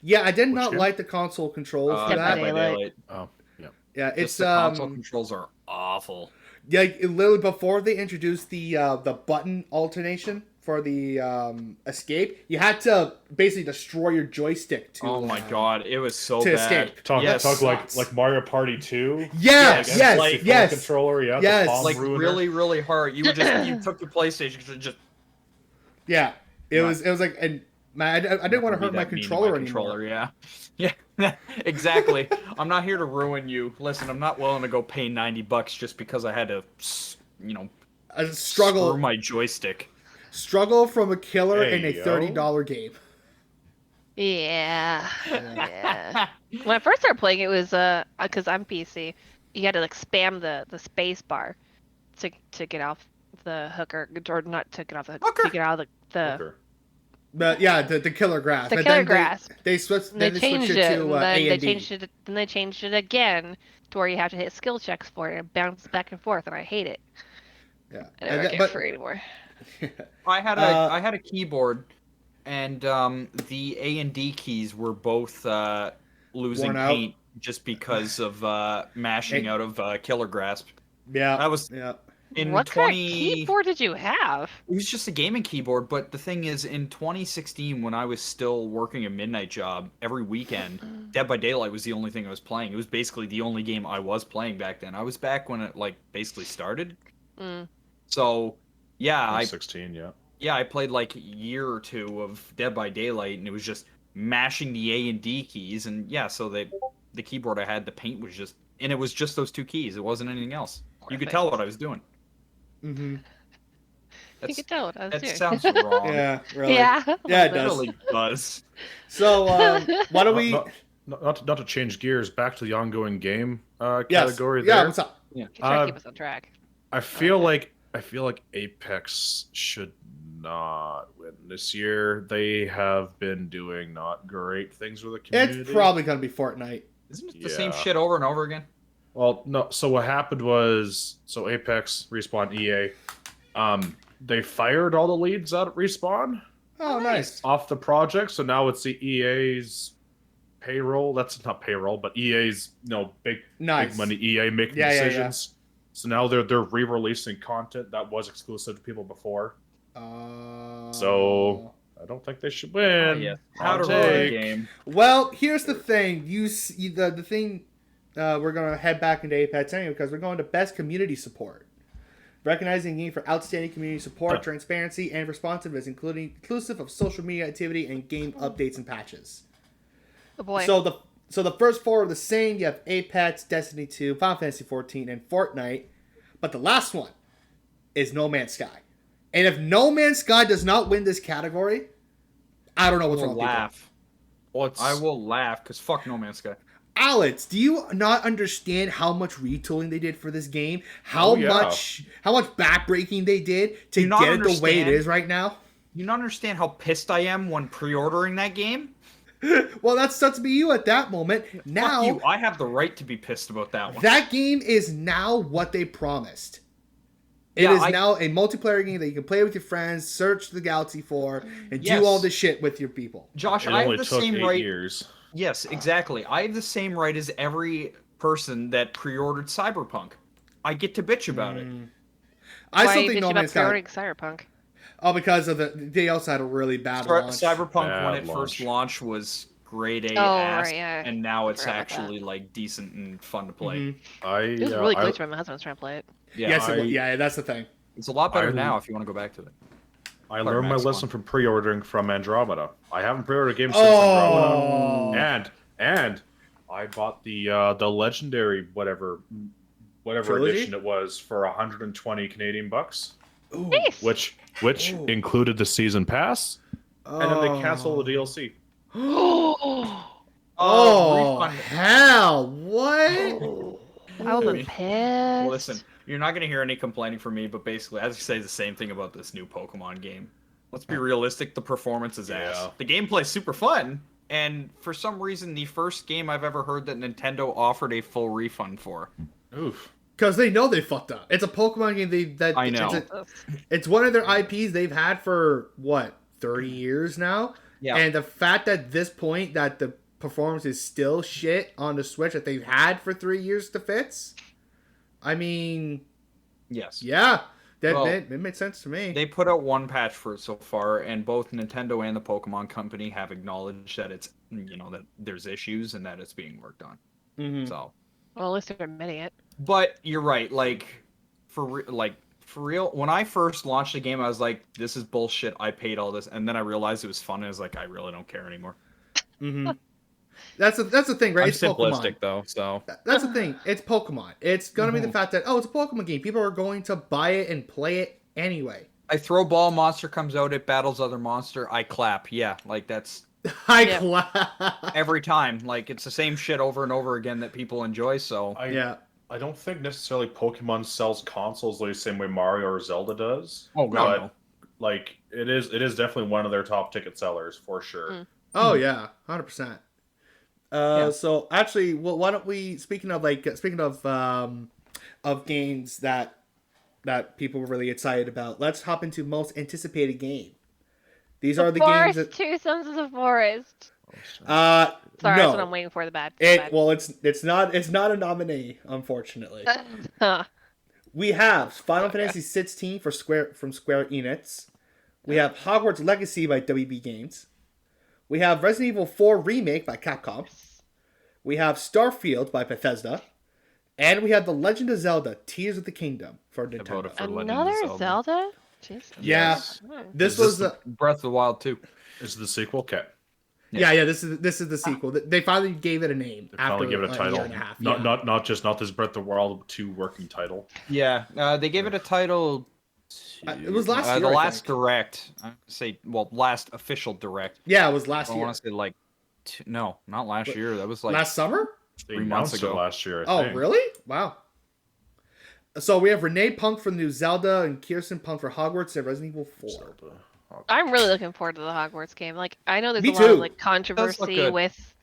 Yeah, I did Which not game? like the console controls for Dead by that. Daylight. Oh yeah. Yeah, Just it's the console controls are awful. yeah, literally before they introduced the button alternation for the escape, you had to basically destroy your joystick to. Oh my god, it was so to bad. escape. Talk Yes. like Mario Party 2. Yes, Yes, yes, like- yes. Controller, yeah. Yes. The palm Like ruiner. really hard. You took your PlayStation to just Yeah, it Right. was like, and man, I didn't want to hurt my controller anymore. Yeah, yeah, exactly. I'm not here to ruin you. Listen, I'm not willing to go pay $90 just because I had to, I struggle screw my joystick. from a killer Hey, in a yo. $30 game. Yeah. Yeah. When I first started playing, it was because I'm PC. You had to like spam the space bar to get off the hooker, or not to get off the Hooker? to get out of the Hooker. But yeah, the killer grasp. The But killer then grasp. They switched. They Then they changed switched it, it to and then A they and D. changed it. Then they changed it again to where you have to hit skill checks for it and bounce back and forth, and I hate it. Yeah, I never get free anymore. I had Uh, I had a keyboard, and the A and D keys were both losing Worn out? paint just because of mashing Hey. out of killer grasp. yeah, That was yeah. in What 20. kind of keyboard did you have? It was just a gaming keyboard, but the thing is, in 2016, when I was still working a midnight job every weekend, Dead by Daylight was the only thing I was playing. It was basically the only game I was playing back then. I was back when it like basically started. Mm. So, yeah, I 16, yeah. I played like a year or two of Dead by Daylight, and it was just mashing the A and D keys, and yeah, so the keyboard I had, the paint was just, and it was just those two keys. It wasn't anything else. You could tell what I was doing. Mm-hmm. You That's, could tell what I was that doing. sounds wrong. Yeah, really. Yeah. Yeah, it It does. really does. So, why don't we? Not to change gears, back to the ongoing game Yes. category Yeah, there. what's up? Try to keep us on track. I feel like Apex should not win this year. They have been doing not great things with the community. It's probably gonna be Fortnite. Isn't it the same Yeah. shit over and over again? Well, no. So what happened was, Apex, Respawn, EA, they fired all the leads out at Respawn Oh, nice. off the project. So now it's the EA's payroll. That's not payroll, but EA's big Nice. money EA making Yeah, yeah, yeah. decisions. So now they're re-releasing content that was exclusive to people before. So I don't think they should win. Yes. How Hot to run a take. game. Well, here's the thing. The thing. We're gonna head back into Apex anyway because we're going to best community support, recognizing the game for outstanding community support, transparency, and responsiveness, inclusive of social media activity and game updates and patches. Oh boy. So the first four are the same. You have Apex, Destiny 2, Final Fantasy 14, and Fortnite, but the last one is No Man's Sky. And if No Man's Sky does not win this category, I don't know what's wrong with people. I will laugh because fuck No Man's Sky. Alex, do you not understand how much retooling they did for this game? How much backbreaking they did to get it the way it is right now? You not understand how pissed I am when pre-ordering that game? Well, that sucks to be you at that moment. Now, Fuck you. I have the right to be pissed about that one. that game is now what they promised. It is now a multiplayer game that you can play with your friends, search the galaxy for, and do all this shit with your people. Josh, It I only have the took same 8 right. years. Yes, exactly. I have the same right as every person that pre-ordered Cyberpunk. I get to bitch about it. I Why still are you think bitching No about Man's Sky. pre-ordering Cyberpunk? Oh, because of they also had a really bad launch. Cyberpunk, when Bad it first launch. launched, was grade A Oh, ass, right, yeah. and now it's Forgot about that. actually like decent and fun to play. Mhm. It was really glitchy when my husband was trying to play it. Yeah, Yes, that's the thing. it's a lot better I- now if you want to go back to it. I Sorry, learned my Max, lesson go from pre-ordering from Andromeda. I haven't pre-ordered a game since Andromeda, and I bought the legendary whatever Trilogy? edition it was for 120 Canadian bucks, Ooh. Nice. which Ooh. included the season pass, and then they canceled the DLC. Oh, refund. hell! What? I would be pissed. Listen, you're not going to hear any complaining from me, but basically, I have to say the same thing about this new Pokemon game. Let's be realistic, the performance is ass. Yeah. The gameplay's super fun, and for some reason, the first game I've ever heard that Nintendo offered a full refund for. Oof. Because they know they fucked up. It's a Pokemon game. I know. It's one of their IPs they've had for what 30 years now. Yeah. And the fact that this point that the performance is still shit on the Switch that they've had for 3 years to fix. I mean, Yes. yeah, Well, it made sense to me. They put out one patch for it so far, and both Nintendo and the Pokemon Company have acknowledged that it's, that there's issues and that it's being worked on. Mhm. So, Well, at least they're admitting it. but you're right. For real, when I first launched the game, I was like, "This is bullshit." I paid all this, and then I realized it was fun. And I was like, "I really don't care anymore." Mhm. That's the thing, right? I'm It's simplistic Pokemon. though, so That's the thing. It's Pokemon. It's gonna be the fact that it's a Pokemon game. People are going to buy it and play it anyway. I throw ball, monster comes out, it battles other monster, I clap. Yeah, that's I clap. every time. Like it's the same shit over and over again that people enjoy. So Yeah. I don't think necessarily Pokemon sells consoles the same way Mario or Zelda does. Oh, God, but, like it is definitely one of their top ticket sellers for sure. Oh yeah, 100%. So actually, well, why don't we? Speaking of games that people were really excited about, let's hop into most anticipated game. These are the games that. Two Sons of the Forest. Sorry, Sorry, no. that's what I'm waiting for. The bad. The bad. Well, it's not a nominee, unfortunately. Huh. We have Final Fantasy 16 from Square Enix. We have Hogwarts Legacy by WB Games. We have Resident Evil 4 Remake by Capcom. We have Starfield by Bethesda. And we have The Legend of Zelda Tears of the Kingdom for voted Nintendo. for Legend of Another Zelda. Zelda? Jesus. Yeah. Yes. This Is was this the Breath of the Wild too. This is the sequel. Okay. yeah, this is the sequel. They finally gave it a name They after finally give it a a title. year and a half. Not yeah. not this Breath of the Wild 2 working title. Yeah, they gave it a title. It was last year. The I last think. direct. I say, last official direct. Yeah, it was last I year. want to say no, not last year. That was like Last summer? They 3 months announced it ago. last year. I Oh, think. really? Wow. So we have Renee Punk for the new Zelda and Kirsten Punk for Hogwarts and Resident Evil 4. Zelda. I'm really looking forward to the Hogwarts game. Like, I know there's Me a lot too. of like controversy good. with,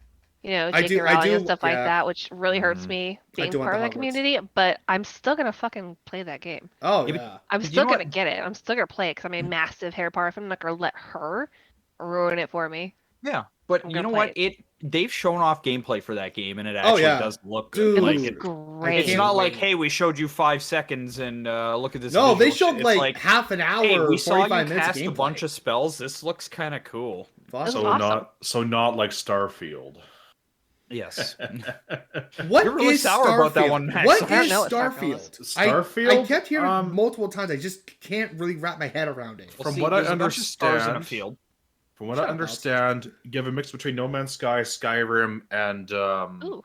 I J.K. do- Rowling and stuff like yeah. that, which really hurts me being do want part of the that Hogwarts. community. But I'm still gonna fucking play that game. Oh, Yeah, but- yeah. I'm But you still know gonna what? get it. I'm still gonna play it because I'm a massive Harry Potter fan. I'm not gonna let her ruin it for me. Yeah, but I'm you gonna know play what? they've shown off gameplay for that game, and it Oh, actually yeah. does look Dude. good. It Like, looks great. it's can't not like, wait. hey, we showed you 5 seconds and look at this. No, they visual showed shit. It's like half an hour, hey, we saw you 45 minutes of cast a gameplay. bunch of spells. This looks kind of cool. That's So awesome. not like Starfield. Yes. What You're really is sour Starfield? about that one, Max. What I don't is know what Starfield? Starfield I Starfield? kept hearing multiple times. I just can't really wrap my head around it. Well, From see, what I there's a bunch of stars in a understand- field. From what Shut I up, understand, you have a mix between No Man's Sky, Skyrim, and Ooh.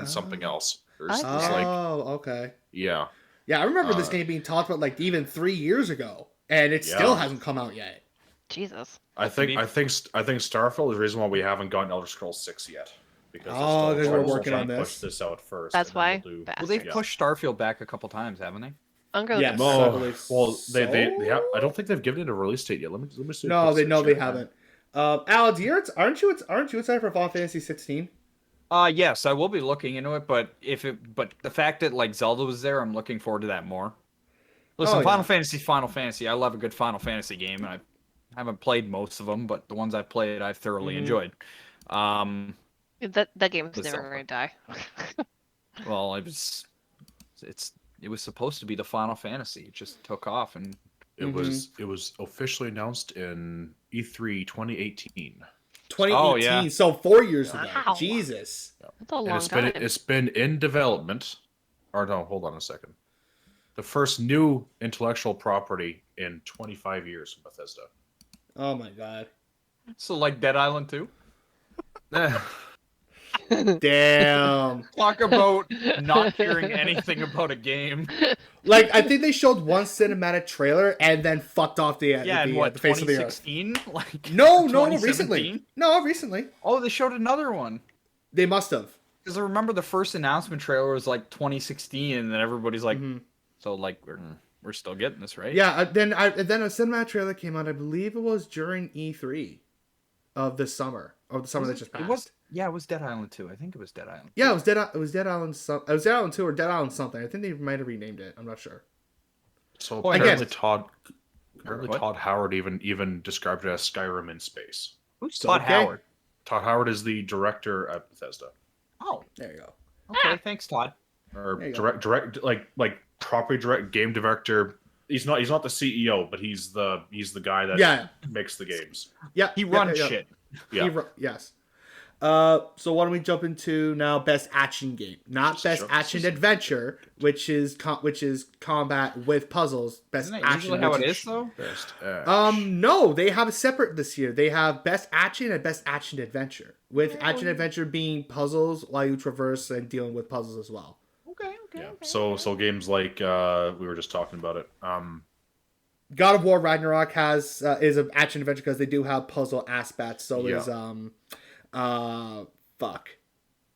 something else. I There's like like Okay. yeah. Yeah, I remember this Uh, game being talked about like even 3 years ago, and it still Yeah. hasn't come out yet. Jesus. I think Starfield is the reason why we haven't gotten Elder Scrolls 6 yet. Because Oh, because we're still working trying on to this. push this out first. That's and then why? we'll do- Bastard. Well, they've Yeah. pushed Starfield back a couple times, haven't they? I'm gonna Yes. look I No, believe well, they so. have, I don't think they've given it a release date yet. Let me see. a No, quick they search no, they here. haven't. Alex, aren't you excited for Final Fantasy 16? Yes, I will be looking into it, but the fact that like Zelda was there, I'm looking forward to that more. Listen, Oh, Final yeah. Fantasy. I love a good Final Fantasy game, and I haven't played most of them, but the ones I've played, I've thoroughly Mhm. enjoyed. That game's The never Zelda. gonna die. Well, it was supposed to be the Final Fantasy. It just took off, and It was officially announced in E3 2018. 2018, Oh, yeah. so 4 years ago. Wow. Jesus. That's a And long time. it's been in development. Or no, hold on a second. The first new intellectual property in 25 years from Bethesda. Oh my god. so like Dead Island 2. Damn. Talk about not hearing anything about a game. Like, I think they showed one cinematic trailer and then fucked off the Yeah, in what, the face of the earth. 2016? Like No, recently. 2017? No, recently. Oh, they showed another one. They must have. Because I remember the first announcement trailer was like 2016, and then everybody's like, Mhm. so like we're still getting this, right? Yeah, then a cinematic trailer came out. I believe it was during E3 of the summer that just passed. It was Dead Island 2. I think it was Dead Island. Yeah, it was Dead Island. It was Dead Island 2 or Dead Island something. I think they might have renamed it. I'm not sure. So Oh, apparently again. What? Todd Howard even described it as Skyrim in space. Who's So, Todd okay. Howard? Todd Howard is the director at Bethesda. Oh, There you go. okay. Thanks, Todd. Or There you go. direct like property direct game director. He's not the CEO, but he's the guy that Yeah. makes the games. Yeah. He yeah, runs yeah. shit. Yeah. Yes. So why don't we jump into now best action game, not best Sure. action adventure, which is combat with puzzles. Best Isn't that action. usually how it which is, though? Best No, they have it separate this year. They have best action and best action adventure, with action adventure being puzzles while you traverse and dealing with puzzles as well. Okay. Yeah. So games like we were just talking about it. God of War Ragnarok is an action adventure because they do have puzzle aspects. So Yeah. is fuck.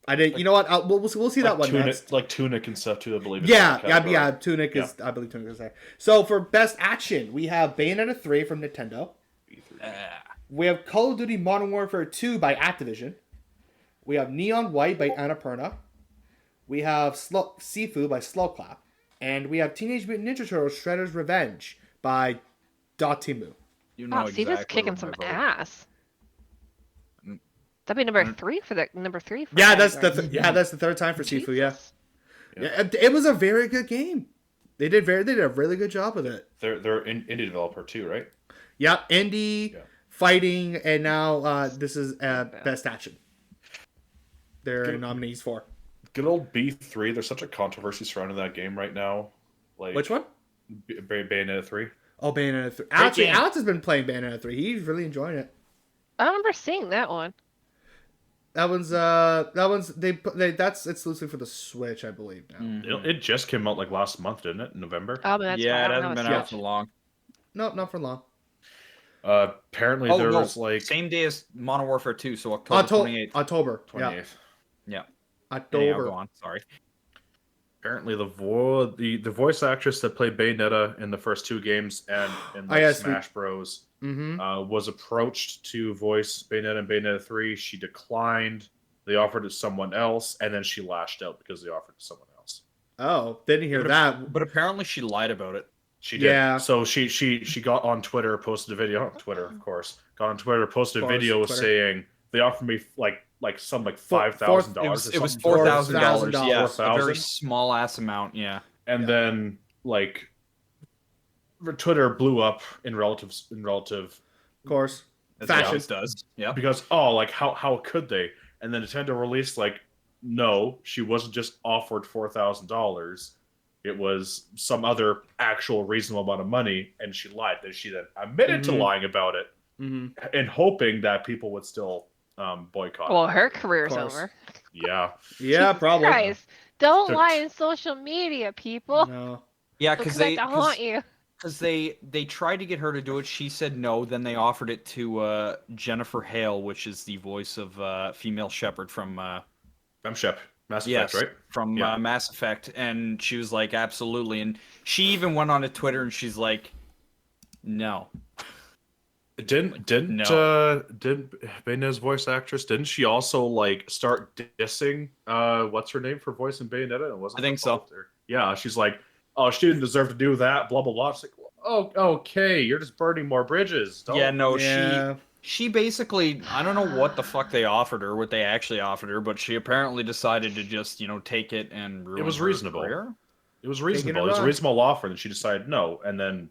I didn't. You know what? We'll see that one next. Like Tunic and stuff too. I believe. is Yeah, in that category. Tunic is. I believe Tunic is there. So for best action, we have Bayonetta 3 from Nintendo. We have Call of Duty Modern Warfare 2 by Activision. We have Neon White by Annapurna. We have Sifu by Slowclap. And we have Teenage Mutant Ninja Turtles Shredder's Revenge by Dotemu. You know Wow, exactly Cena's kicking what some my vote- ass. That'd be number 3 for number 3. For Yeah, that, that's the right? that's the third time for Sifu. Yeah. Jesus. Yeah, it was a very good game. They did a really good job with it. They're an indie developer too, right? Yep, indie, Yeah. fighting, and now this is best action. They're nominees for. Good old B3. There's such a controversy surrounding that game right now. Like Which one? Bayonetta 3. Oh, Bayonetta 3. game. Alex has been playing Bayonetta 3. He's really enjoying it. I remember seeing that one. That's exclusive for the Switch, I believe now. Mhm. It just came out like last month, didn't it? In November. Oh, but that's Yeah, why I it don't hasn't know been it's out for long. Nope, not for long. Apparently Oh, there no, was like same day as Modern Warfare 2, so October 28th. October. 28th. Yeah. October. Anyhow, go on. Sorry. Apparently the voice actress that played Bayonetta in the first 2 games and in like, yes, Smash Bros. Mm-hmm. Was approached to voice Bayonetta and Bayonetta 3. She declined. They offered it to someone else, and then she lashed out because they offered it to someone else. Oh, didn't hear that. But apparently she lied about it. She did. Yeah. So she got on Twitter, posted a video on Twitter, of course. Got on Twitter, posted a Of course, video Twitter. saying they offered me like Four- $5,000. It was $4,000. $4,000. Yeah, a very $4,000? small ass amount. Yeah. And then like Twitter blew up in relative Of course. That's what it Fashion. always does. Yeah. because like how could they? And then Nintendo released like, no, she wasn't just offered $4,000. It was some other actual reasonable amount of money, and she lied. Then she then admitted to lying about it, and hoping that people would still boycott. Well, her career's Of course. over. Yeah, Yeah, probably. Christ. Don't Took- lie on social media, people. No. Yeah, They'll because come back to haunt you. they tried to get her to do it. She said no. Then they offered it to Jennifer Hale, which is the voice of female Shepard from Shep, Mass yes, Effect, right? from Yeah. Mass Effect, and she was like, absolutely. And she even went on to Twitter and she's like, no. Didn't Bayoneta's voice actress? Didn't she also like start dissing what's her name for voice in Bayonetta? It wasn't I think her so. fault, or- Yeah, she's like, oh, she didn't deserve to do that. Blah blah blah. It's like, oh, okay, you're just burning more bridges. Don't. Yeah, no, Yeah. she basically, I don't know what the fuck they offered her, what they actually offered her, but she apparently decided to just, take it and ruin It was her reasonable. career. It was Taking reasonable. it It was a on. reasonable offer, and she decided no, and then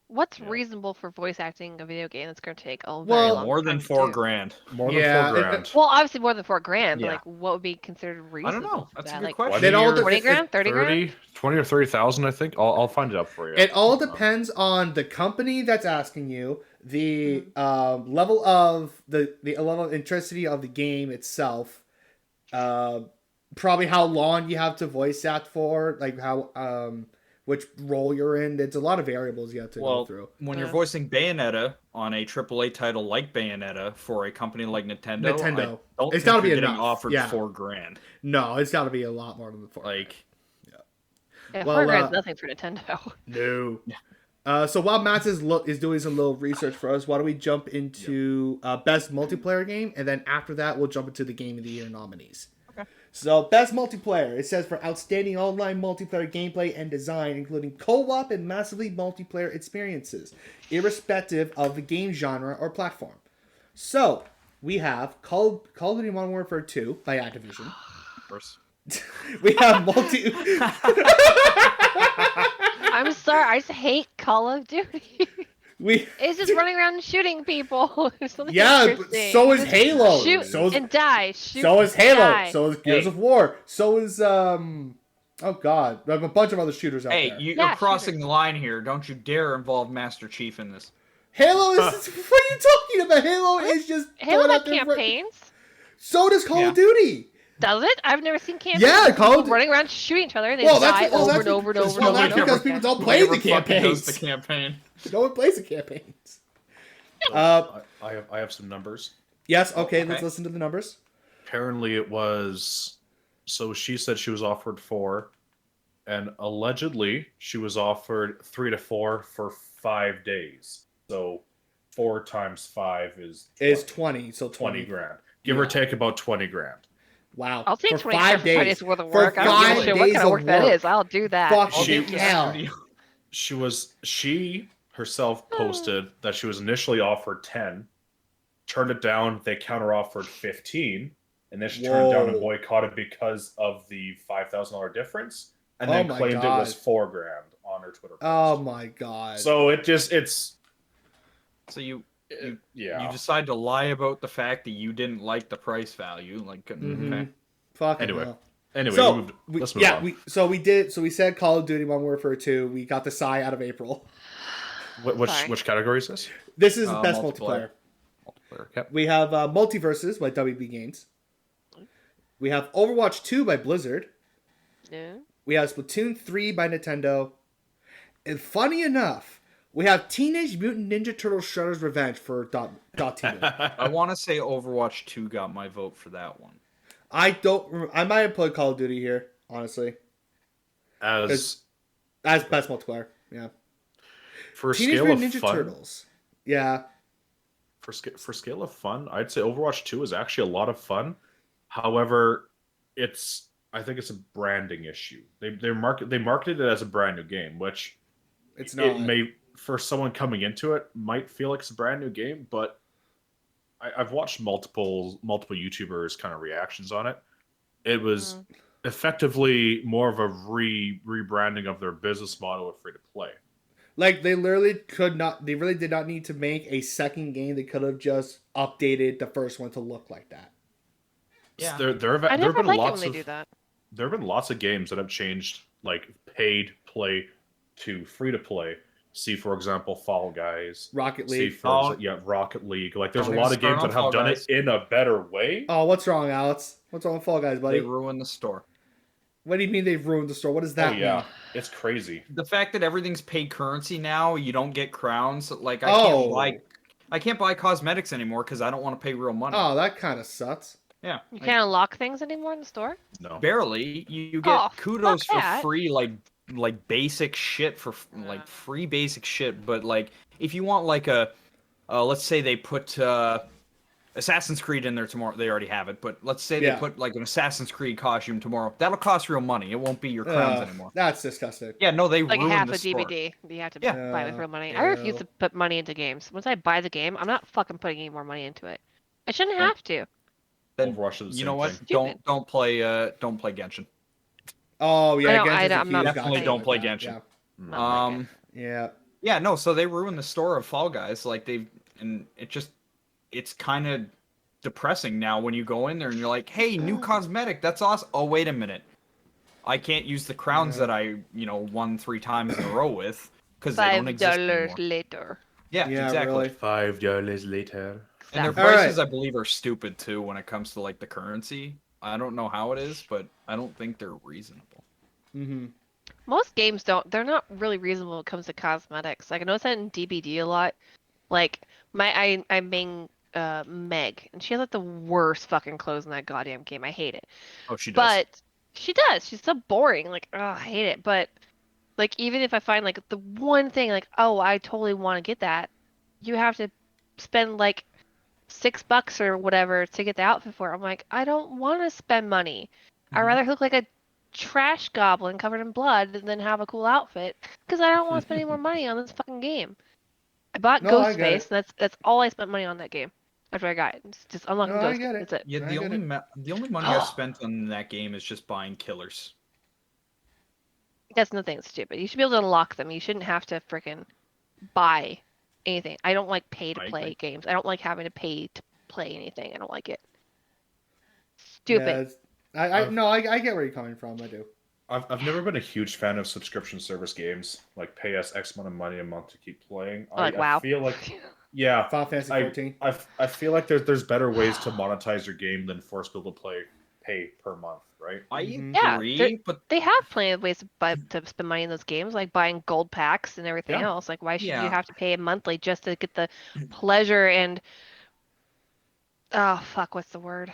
What's Yeah. reasonable for voice acting a video game that's going to take a very Well, long More time than to $4 do? grand. more Yeah, than $4,000. Well, obviously more than $4,000, Yeah. but like, what would be considered I reasonable? don't know. for That's a that? good Like, question. It all 20 it- grand, 30 grand. 20 or 30,000, I think. I'll find it up for you. It all depends on the company that's asking you, the level of the level of intensity of the game itself, probably how long you have to voice act for, like how which role you're in. There's a lot of variables you have to go Well, through. when you're Yeah. voicing Bayonetta on a AAA title like Bayonetta for a company like Nintendo, I Nintendo. don't It's think gotta be you're getting enough. offered Yeah. $4 grand. No, it's got to be a lot more than the 4. Like, Yeah, Well, $4,000 is nothing for Nintendo. No. So while Matt is doing some little research for us, why don't we jump into best multiplayer game, and then after that we'll jump into the game of the year nominees. Okay. So best multiplayer, it says for outstanding online multiplayer gameplay and design, including co-op and massively multiplayer experiences, irrespective of the game genre or platform. So we have Call of Duty Modern Warfare 2 by Activision. of course. We have multi. I'm sorry, I just hate Call of Duty. we It's just running around and shooting people. There's something yeah, but interesting. so is Halo. Shoot So is and die. Shoot So is and Halo. die. So is Gears Hey. of War. So is oh god, we have a bunch of other shooters out Hey, there. you're Yeah, crossing shooters. the line here. Don't you dare involve Master Chief in this. Halo is what are you talking about? Halo is just Halo going had after campaigns. So does Call Yeah. of Duty. Does it? I've never seen campaigns. Yeah, People Call of running around shooting each other. They Well, die that's- well, over that's and over and because- over well, and over. that's and because over people again. don't play the Whoever fucking does campaigns. the campaign. No one plays the campaigns. I have some numbers. Yes. Okay. Okay. Let's listen to the numbers. Apparently, it was. So she said she was offered 4, and allegedly she was offered 3 to 4 for 5 days. So 4 times 5 is Is 20. So 20 20 grand, give or take about 20 grand. Wow. I'll take for 20 5 for days. 5 days worth of For work. I don't give 5 a shit what days kind of work that is. I'll do that. Fuck I'll you, give you hell. studio. She herself posted that she was initially offered 10, turned it down. They counteroffered 15, and then she turned it down and Whoa. boycotted because of the $5,000 difference, and Oh then my claimed it was God. 4 grand on her Twitter post. Oh my god. So it's So you yeah. decide to lie about the fact that you didn't like the price value. Like, Mhm. okay. Fucking Anyway. hell. Anyway, So let's move on. we said Call of Duty Modern Warfare 2. We got the Psy out of April. Sorry. Which category is this? This is the best Multiplayer. multiplayer. Yep. We have Multiverses by WB Games. We have Overwatch 2 by Blizzard. No. We have Splatoon 3 by Nintendo. And funny enough, we have Teenage Mutant Ninja Turtles Shredder's Revenge for .TV. I want to say Overwatch 2 got my vote for that one. I might have played Call of Duty here, honestly. As As best multiplayer, yeah. for Teenage scale of Mutant Ninja fun, Turtles. Yeah. for scale of fun, I'd say Overwatch 2 is actually a lot of fun. However, I think it's a branding issue. They marketed it as a brand new game, which It's not. it may, for someone coming into it, might feel like it's a brand new game, but I've watched multiple YouTubers kind of reactions on it. It was effectively more of a rebranding of their business model with free to play. Like they really did not need to make a second game. They could have just updated the first one to look like that. Yeah. There I have never been like it when lots they of do that. there have been lots of games that have changed like paid play to free to play. See, for example, Fall Guys. Rocket See, League. Rocket League. Like, there's a Don't lot even of games start that on have Fall done Guys. it in a better way. Oh, what's wrong, Alex? What's wrong with Fall Guys, buddy? They ruined the store. What do you mean they've ruined the store? What does that Oh yeah, mean? it's crazy. The fact that everything's paid currency now, you don't get crowns. Like I can't buy cosmetics anymore because I don't want to pay real money. Oh, that kind of sucks. Yeah, You like, can't unlock things anymore in the store? No. barely. You get Oh, kudos fuck for that. free, like basic shit for like free basic shit. But like if you want like let's say they put Assassin's Creed in there tomorrow. They already have it, but let's say they put like an Assassin's Creed costume tomorrow. That'll cost real money. It won't be your crowns anymore. That's disgusting. Yeah, no, they Like ruined half the a store. DVD. You have to Yeah. buy with real money. Yeah. I refuse to put money into games. Once I buy the game, I'm not fucking putting any more money into it. I shouldn't have to. Then Overwatch is the you know same what? thing. Don't play Genshin. Oh yeah, I'm not Definitely don't play Genshin. Yeah. Yeah, no, so they ruined the store of Fall Guys. Like it's kind of depressing now when you go in there and you're like, hey, new cosmetic, that's awesome. Oh, wait a minute. I can't use the crowns that I, won 3 times in a row with because they don't exist anymore. $5 later. Yeah, Yeah, exactly. really. $5 later. And their Exactly. prices, Alright. I believe, are stupid too when it comes to like the currency. I don't know how it is, but I don't think they're reasonable. Mm-hmm. Most games they're not really reasonable when it comes to cosmetics. Like I notice that in DBD a lot. Like I main Meg, and she has like the worst fucking clothes in that goddamn game. I hate it. Oh, she does. But she does. She's so boring. Like, oh, I hate it. But like even if I find like the one thing like, oh, I totally want to get that, you have to spend like $6 or whatever to get the outfit for it. I'm like, I don't want to spend money. I'd rather look like a trash goblin covered in blood than have a cool outfit because I don't want to spend any more money on this fucking game. I bought No, I get Ghostface, and that's all I spent money on that game. After I got it, it's just unlocking No, I Ghostface. get it. That's it. Yeah, I the get only it. the only money I've spent on that game is just buying killers. That's nothing stupid. You should be able to unlock them. You shouldn't have to freaking buy anything. I don't like pay to I play agree. games. I don't like having to pay to play anything. I don't like it. Yeah, Stupid. I get where you're coming from. I do. I've never been a huge fan of subscription service games. Like pay us X amount of money a month to keep playing. Like WoW. I feel like yeah, Final Fantasy 14. I feel like there's better ways to monetize your game than force people to pay per month, right? I Mhm. Yeah, agree, but They have plenty of ways to spend money in those games, like buying gold packs and everything Yeah. else. Like, why should you Yeah. have to pay monthly just to get the pleasure and oh fuck, what's the word?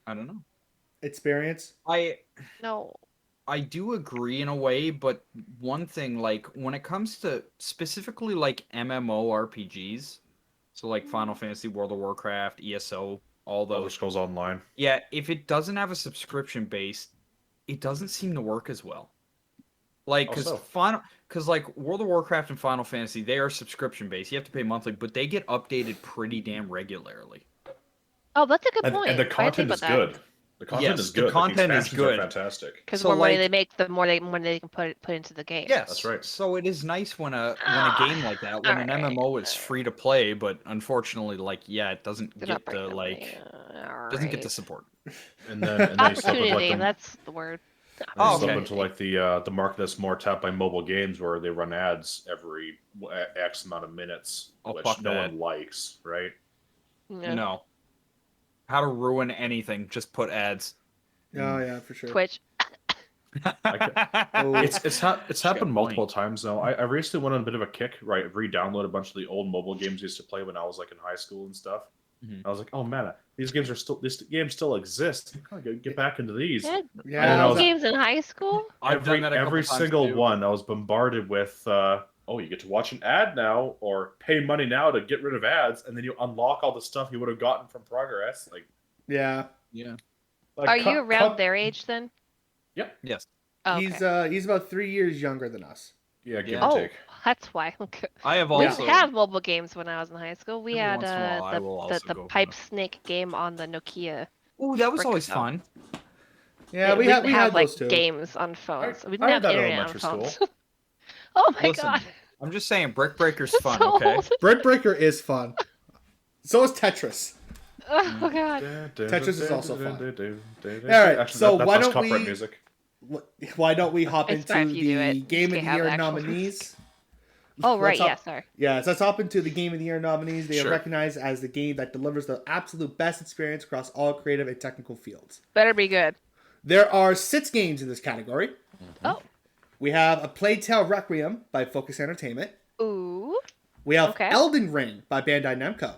I don't know. Experience. No. I do agree in a way, but one thing, like when it comes to specifically like MMORPGs, so like Final Fantasy, World of Warcraft, ESO, all Elder those. Scrolls Online. Yeah, if it doesn't have a subscription base, it doesn't seem to work as well. Like, Also- because like World of Warcraft and Final Fantasy, they are subscription based. You have to pay monthly, but they get updated pretty damn regularly. Oh, that's a good point. And the I didn't think content is about that. good. The content Yes, is the good. content is expansions are good. fantastic. Because So, the more money like- they make, the more they can put into the game. Yes, That's right. So it is nice when a game like that, when an Alright. MMO is free to play, but unfortunately, like it doesn't They're not get the bringing like money. doesn't get Alright. the support. And then you slip into Opportunity. like That's the word. Oh, slip okay. into like the market that's more tapped by mobile games where they run ads every X amount of minutes, Oh, which fuck no that. one likes, right? Yeah. No. How to ruin anything? Just put ads. Oh yeah, for sure. Twitch. Oh. It's got happened a multiple point. times though. I recently went on a bit of a kick, right? I re-downloaded a bunch of the old mobile games I used to play when I was like in high school and stuff. Mhm. I was like, oh man, these games still exist. I gotta get back into these. Yeah, Yeah, And I all was- games in high school. I've done that a couple every times single too. one. I was bombarded with, oh, you get to watch an ad now, or pay money now to get rid of ads, and then you unlock all the stuff you would have gotten from progress. Yeah. Yeah. Are you around their age then? Yes. Oh, okay. He's about 3 years younger than us. Yeah, give Yeah. or Oh, take. that's why. I have We also didn't have mobile games when I was in high school. We every had once in a while I will also the go for pipe it. snake game on the Nokia. Ooh, that was brick always phone. fun. Yeah, we we didn't had have like those too. games on phones. We I didn't had have that in internet on elementary phones. school. Oh my Listen, god. I'm just saying, Brick Breaker's That's fun, so okay? old. Bread Breaker is fun. So is Tetris. Oh god. Tetris is also fun. All right, so why don't copyright we- music? Why don't we hop It's into fine if you do the it. Game Just of the have Year the actual nominees? Oh right, Let's hop- yeah, sorry. Yeah, so let's hop into the Game of the Year nominees. They Sure. are recognized as the game that delivers the absolute best experience across all creative and technical fields. Better be good. There are 6 games in this category. Oh. We have A Plague Tale Requiem by Focus Entertainment. Ooh. We have Okay. Elden Ring by Bandai Namco.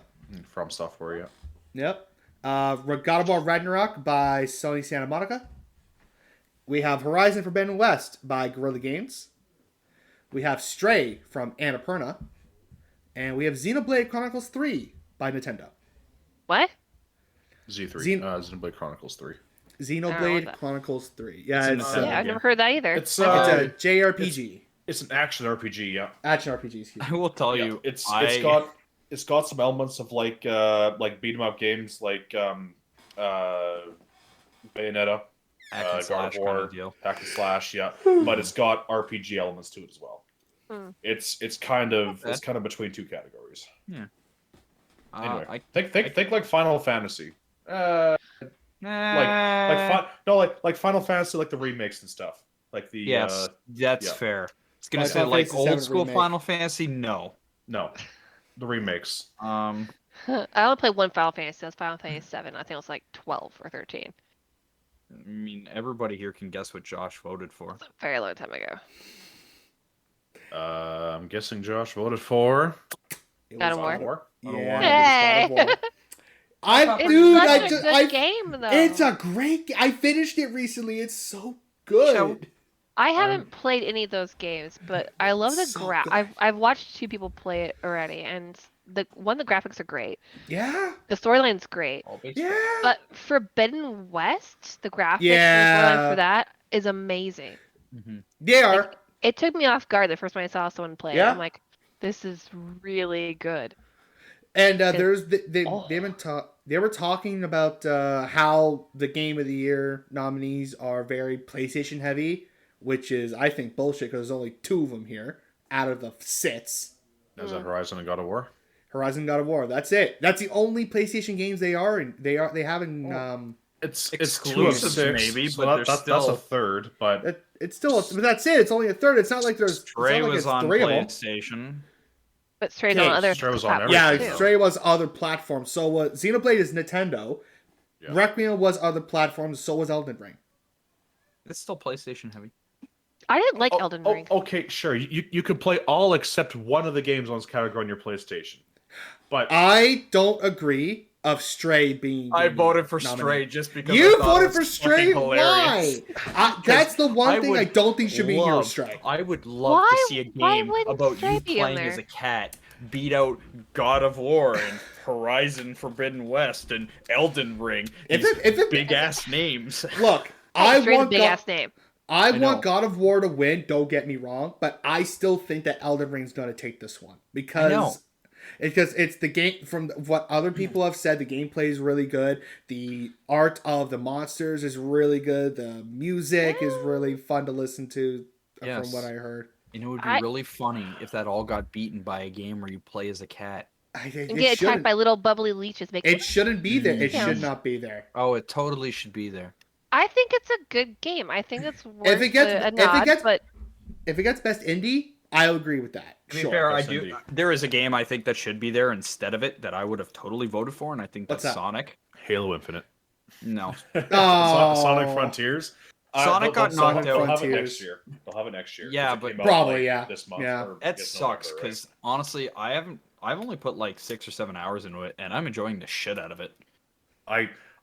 From Software, yeah. Yep. God of War Ragnarok by Sony Santa Monica. We have Horizon Forbidden West by Guerrilla Games. We have Stray from Annapurna. And we have Xenoblade Chronicles 3 by Nintendo. What? Z3. Xenoblade Chronicles 3. Xenoblade that. Chronicles 3. Yeah, It's it's, an Yeah, game. I've never heard that either. It's it's a JRPG. it's an action RPG, yeah. Action RPG, excuse I me. will tell Yeah, you, it's got some elements of like beat 'em up games like Bayonetta, hack and God slash of kind War, of deal. hack and slash, yeah. But it's got RPG elements to it as well. Hmm. It's kind of bad. between two categories. Anyway, I think like Final Fantasy. nah, Like Final Fantasy, like the remakes and stuff. Like the yes, that's yeah. fair. It's gonna Final say like Fantasy VII old school remake. Final Fantasy. No. no, the remakes. Um, I only played one Final Fantasy. That's Final Fantasy 7. I think it was like 12 or 13. I mean, everybody here can guess what Josh voted for. It's a very long time ago. I'm guessing Josh voted for It God was of God of War. War. Yeah, it was God of War. It's Dude, such I a just, good game, though. it's a great. I finished it recently. It's so good. So- I haven't played any of those games, but I love the So good. I've watched 2 people play it already, and the graphics are great. Yeah, The storyline's great. yeah. But Forbidden West, the graphics and the Yeah. storyline for that is amazing. They are. It took me off guard the first time I saw someone play it. Yeah. I'm like, this is really good. And It- there's Oh. they were talking about how the Game of the Year nominees are very PlayStation heavy, which is I think bullshit because there's only 2 of them here out of the 6. Is that Horizon and God of War? Horizon, God of War. That's it. That's the only PlayStation games they have in. It's 2 of Exclusives 6, maybe, so but that's they're a still- third. But It's still, but that's it. It's only a third. It's not like there's. Stray it's not like was it's on 3 of them. PlayStation. But straight Okay, on other Stray was on platforms Yeah, everything. too. Stray was other platforms. So Xenoblade is Nintendo. Yeah. Requiem was other platforms. So was Elden Ring. It's still PlayStation heavy. I didn't like Elden Ring. Okay, sure. You could play all except one of the games on this category on your PlayStation. But I don't agree of Stray being. I the voted for nominee. Stray just because You I thought voted it for was Stray? fucking Why? hilarious. That's the one I thing I would don't think should be here with love- Stray. I would love Why- to see a why game wouldn't about Stray you be in playing there? as a cat, beat out God of War and Horizon Forbidden West and Elden Ring. If These it- big ass names. Look, Hey, I Stray's a want big God, ass name. I know. want God of War to win. Don't get me wrong, but I still think that Elden Ring's going to take this one know. because it's the game. From what other people have said, the gameplay is really good. The art of the monsters is really good. The music is really fun to listen to. Yes. From what I heard, You know, it would be I- really funny if that all got beaten by a game where you play as a cat. And it get attacked shouldn't. by little bubbly leeches. It shouldn't be there. It Yeah. should not be there. Oh, it totally should be there. I think it's a good game. I think it's worth it gets- a if it nod, gets- but If it gets best indie, I'll agree with that. To be Sure. fair, I that's do. indie. There is a game I think that should be there instead of it that I would have totally voted for, and I think What's that's that? Sonic. Halo Infinite, No, Oh. Sonic Frontiers. Sonic got knocked out. They'll have it Frontiers. next year. They'll have it next year. Yeah, 'cause it but- came out, Probably, yeah. This month. Yeah. or I that guess sucks November, right? because honestly, I've only put like 6 or 7 hours into it, and I'm enjoying the shit out of it.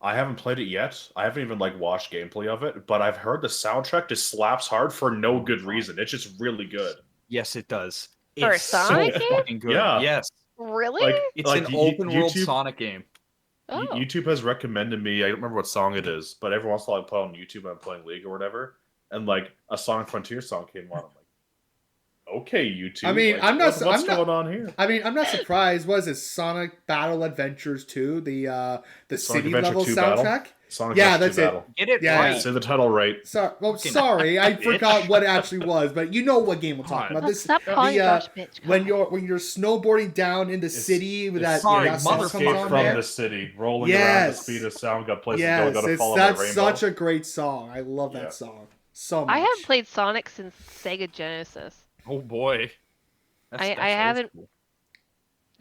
I haven't played it yet. I haven't even like watched gameplay of it, but I've heard the soundtrack just slaps hard for no good reason. It's just really good. Yes, it does. For a It's Sonic so game? fucking good. Yeah. Yes, really? Like it's like an you- open world YouTube- Sonic game. Oh. YouTube has recommended me. I don't remember what song it is, but every once in a while I put on YouTube. I'm playing League or whatever, and like a Sonic Frontier song came on. I'm like, Okay, YouTube. I mean, I'm not- What's I'm not- going on here? I mean, I'm not surprised. Was it Sonic Battle Adventures 2, the Sonic city Adventure level 2 Battle? soundtrack? Sonic Yeah, Adventure that's 2 it. Battle. Get it Yeah. right. Say the title right. Sorry, sorry, I forgot what it actually was, but you know what game we're talking about. This Stop calling Josh bitch. when God. you're snowboarding down in the It's- city with it's that, sorry, that song comes Escape on from there. the city, rolling around the Yes. speed of sound, got places Yes, gotta follow my that's rainbow. such a great song. I love that Yeah. song so much. I haven't played Sonic since Sega Genesis. Oh boy. I old haven't- school.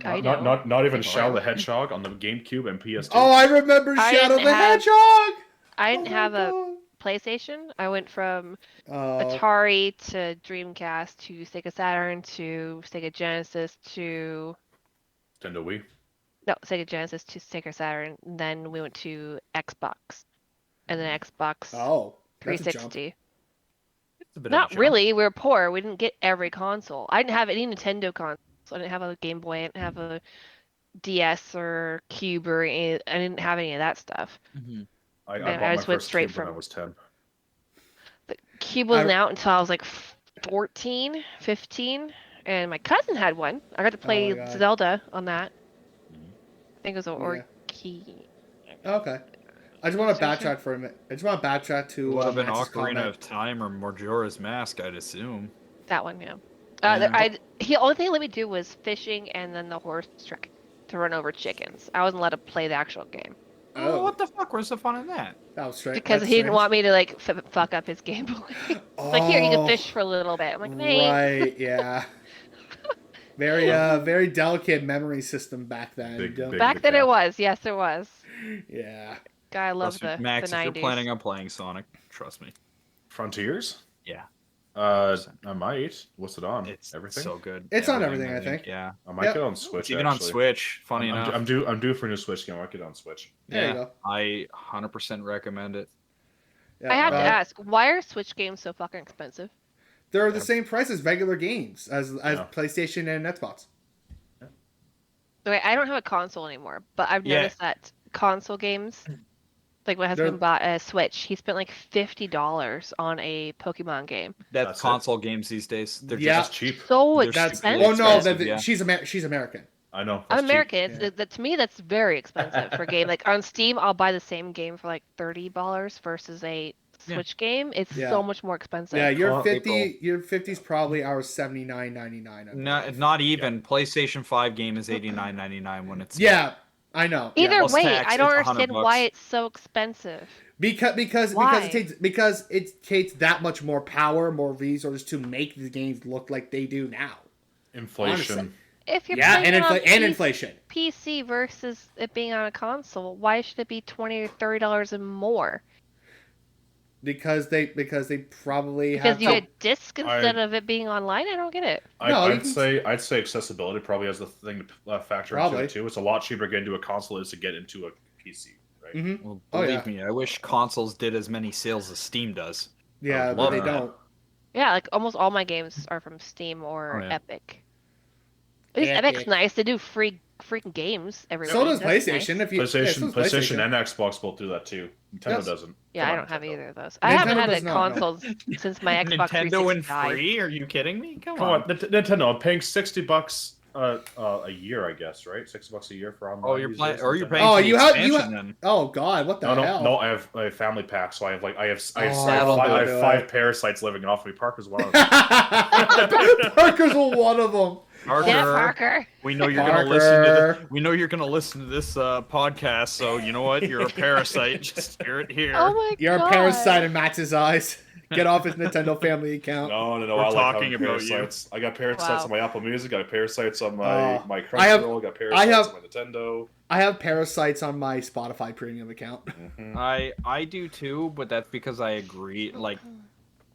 I know. Not even Oh, Shadow yeah. the Hedgehog on the GameCube and PS2. Oh, I remember I Shadow didn't the have- Hedgehog. I Oh didn't my have a God. PlayStation. I went from Oh, Atari to Dreamcast to Sega Saturn to Sega Genesis to Nintendo Wii. Sega Genesis to Sega Saturn. And then we went to Xbox, and then Xbox oh, that's a jump. 360. It's a bit of a Not jump. really. We were poor. We didn't get every console. I didn't have any Nintendo consoles. I didn't have a Game Boy. I didn't have a DS or Cube or any, I didn't have any of that stuff. Mhm. I And bought I my just went first straight Cube when I from- was 10. The Cube wasn't I- out until I was like 14, 15, and my cousin had one. I got to play God. Zelda on that. I think it was an Yeah. Orky. Okay. I just want to PlayStation? backtrack for a minute. I just want to backtrack to It would have been Max's Ocarina comment. of Time or Majora's Mask, I'd assume. That one, yeah. Yeah. The only thing he let me do was fishing and then the horse trick to run over chickens. I wasn't allowed to play the actual game Oh, Oh, what the fuck? Where's the fun in that? that was strange. because he didn't want me to like fuck up his gameplay. Like here, you can fish for a little bit. I'm like, thanks. Right, yeah. Very delicate memory system back then. Big- Don't- big- Back then it was, yes, it was. Yeah. God, I love Trust me, the Max, the if 90s. you're planning on playing Sonic, trust me. Frontiers? Yeah. I might. What's it on? It's Everything? so good. It's on everything, I think. Yeah. I might Yep. get on Switch. It's even on actually. Switch, funny enough. I'm due for a new Switch game. I might get it on Switch. There yeah, you go. I 100% recommend it. Yeah, I have to uh, ask, why are Switch games so fucking expensive? They're the same price as regular games, as Yeah. PlayStation and Xbox. Okay, I don't have a console anymore, but I've Yeah. noticed that console games, like my They're- husband bought a Switch, he spent like $50 on a Pokemon game. That's That's it. console games these days. They're Yeah. just That's cheap. So They're That's stupidly well, no, expensive, that yeah. she's American. I know. I'm that's cheap. American. Yeah. That to me, that's very expensive for a game. Like on Steam, I'll buy the same game for like $30 versus a Yeah. Switch game. It's Yeah. so much more expensive. Yeah, your Con- 50, your 50's probably our $79.99. not even. PlayStation 5 game is $89.99 when it's Yeah, I know. Either yeah. Plus way, tax, I don't it's understand $100 why it's so expensive. because Why? because it takes that much more power, more resources to make the games look like they do now. Inflation. Honestly. If you're Yeah, playing and it on inflation. PC versus it being on a console, why should it be $20 or $30 and more? Because they probably Because have you to- get disc instead of it being online. I don't get it. No, you I'd can- say accessibility probably has the thing to factor Probably. into it too. It's a lot cheaper to get into a console as to get into a PC, right? Mhm. Well, Oh, believe yeah. me, I wish consoles did as many sales as Steam does. Yeah, I but love they that. don't. Yeah, like almost all my games are from Steam or Oh, yeah. Epic. At least Epic. Epic's nice. They do freaking games every So week. does That's PlayStation. nice. If you PlayStation and Xbox both do that too. Nintendo Yes. doesn't. Yeah, Come I on, don't have Nintendo. either of those. I haven't Nintendo had a does not, no. console since my Xbox Nintendo 360 and died. free? Are you kidding me? Come Come on. on, Nintendo. I'm paying $60 a year, I guess, right? $60 a year for online. Oh, you're users, playing, or you're Nintendo. paying Oh, for the you have- expansion then. Oh God, what the No, hell? no, I have a family pack, so I have that'll do five it. parasites living off me. Parker's one of them. Parker's one of them. Parker, Yeah, Parker. we know you're gonna listen to Parker. this. We know you're gonna listen to this podcast. So you know what? You're a parasite. Just hear it here. Oh my You're god. a parasite in Max's eyes. Get off his Nintendo family account. No, We're I like talking having about you. parasites. I got parasites Wow. on my Apple Music. I got parasites on my I have- Crunchyroll. I got parasites have- on my Nintendo. I have parasites on my Spotify premium account. Mhm. I do too, but that's because I agree. Like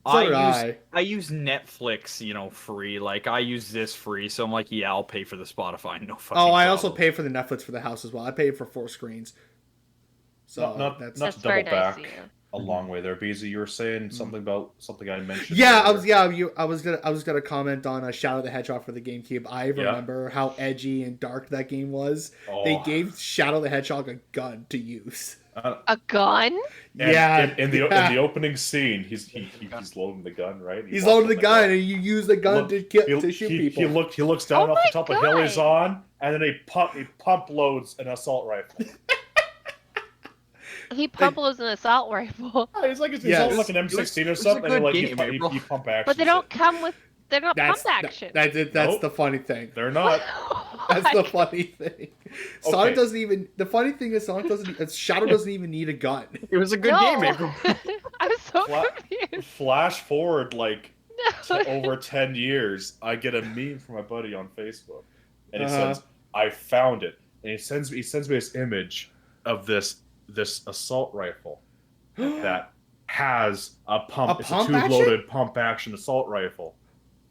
So did I. I use Netflix, free. Like I use this free, so I'm like, yeah, I'll pay for the Spotify. No fucking. Oh, I also problem. pay for the Netflix for the house as well. I pay for 4 screens. So Not that's to That's very double nice back. of you. a long way there. Beezy, you were saying something about something I mentioned. Yeah, earlier. I was gonna comment on Shadow the Hedgehog for the GameCube. I remember how edgy and dark that game was. Oh. They gave Shadow the Hedgehog a gun to use. A gun? Yeah, In the opening scene, he's loading the gun, right? He's loading the gun, and you use the gun to shoot people. He looks down Oh off the top my of the hill God. he's on, and then he pump loads an assault rifle. He pump loads an assault rifle. It's like it's Yeah, all like an M16 or it was a something. good And like game, you April. pump action. But they don't come with. They're not pump action. That's Nope. the funny thing. They're not. That's the funny thing. Sonic doesn't even. The funny thing is Sonic doesn't. Shadow doesn't even need a gun. It was a good game, April. I'm so Fla- confused. Flash forward like No. over 10 years, I get a meme from my buddy on Facebook, and he Uh-huh. says, "I found it," and he sends me this image of this assault rifle that has a pump. It's a pump tube-loaded pump action assault rifle,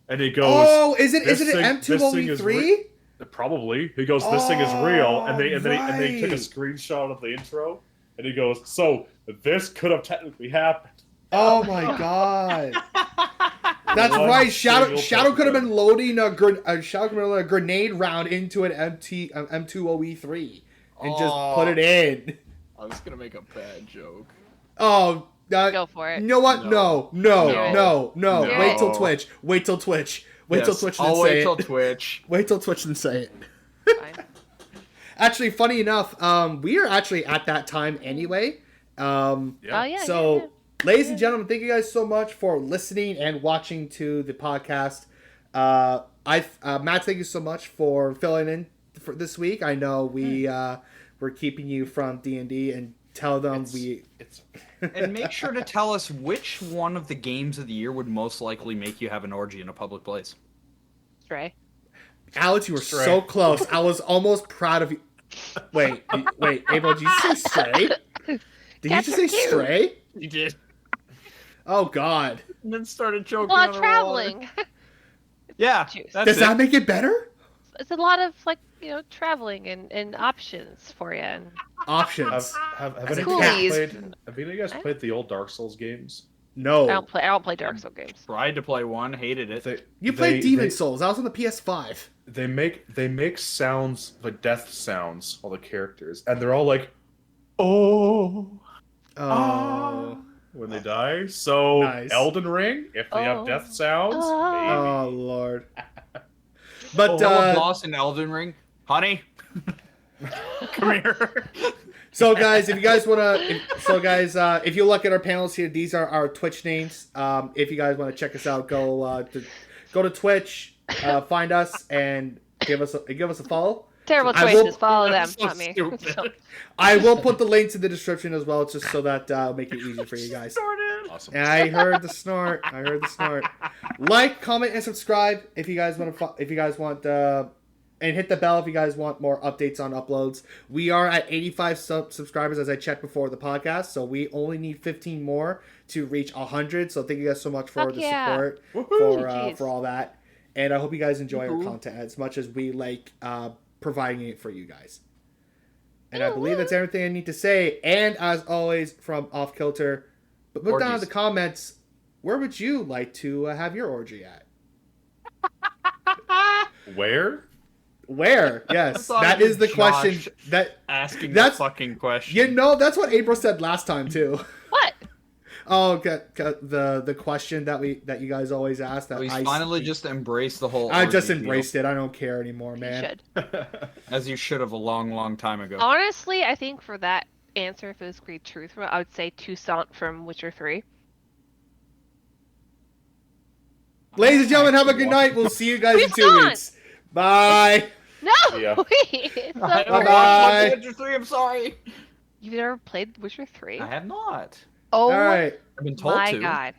and he goes, Oh, is it "This an thing- this thing is M203? Probably." He goes, "This thing is real," and they took a right. screenshot of the intro, and he goes, "So this could have technically happened." Oh my god. That's One right. Shadow single could have been pump. loading a grenade round into an M203 and just put it in. I was gonna make a bad joke. Oh, Go for you it. know what? No. No. Wait till Twitch. Wait till Twitch. Wait till Twitch and I'll say wait it. till Twitch. Wait till Twitch and say it. Fine. Actually, funny enough, we are actually at that time anyway. Oh yeah. So, yeah. ladies and gentlemen, thank you guys so much for listening and watching to the podcast. Matt, thank you so much for filling in for this week. I know we're keeping you from D&D, and tell them It's And make sure to tell us which one of the games of the year would most likely make you have an orgy in a public place. Stray. Alex, you were Stray. so close. I was almost proud of you. Wait, April, did you say stray? Did you Cats just are say cute. stray? You did. Oh God. And then started choking A lot on of the traveling. water. Yeah. Juice. That's Does it. that make it better? It's a lot of traveling and options for you. And Options. have As any a of you cat. guys played? Have any of you guys played the old Dark Souls games? No. I don't play Dark Souls games. Tried to play one, hated it. You played Demon Souls. That was on the PS5. They make sounds like death sounds, all the characters, and they're all like, "Oh." Oh. When they die. So Nice. Elden Ring, if they have death sounds, maybe. Oh Lord. But boss in Elden Ring, honey, come here. so guys, if you guys if you look at our panels here, these are our Twitch names. If you guys want to check us out, go to Twitch, find us, and give us a follow. Terrible I choices. will- Follow them, That's so not me. stupid. I will put the links in the description as well, just so that make it easy for you guys. Awesome. And I heard the snort. Like, comment, and subscribe if you guys want and hit the bell if you guys want more updates on uploads. We are at 85 subscribers as I checked before the podcast, so we only need 15 more to reach 100. So thank you guys so much for Fuck the yeah. support Jeez. for all that, and I hope you guys enjoy our Woohoo. content as much as we like providing it for you guys. And I believe that's everything I need to say. And as always, from Off Kilter, but put down in Orgies. the comments, where would you like to have your orgy at? Where? Where? Yes, thought that it is the was question. Josh. That Asking That's- the fucking question. you know, that's what April said last time too. What? Oh, okay, the question that you guys always ask. That He's I finally just embraced the whole. I just orgy deal, embraced it. I don't care anymore, You man. should. as you should have a long, long time ago. Honestly, I think for that answer, if it was Great Truth, I would say Toussaint from Witcher 3. Ladies and gentlemen, have a good night. We'll see you guys in 2 Toussaint! weeks. Bye. No! Yeah. Wait! It's I not haven't Bye-bye. watched Witcher 3, I'm sorry. You've never played Witcher 3? I have not. Oh All right. I've been told my to. god.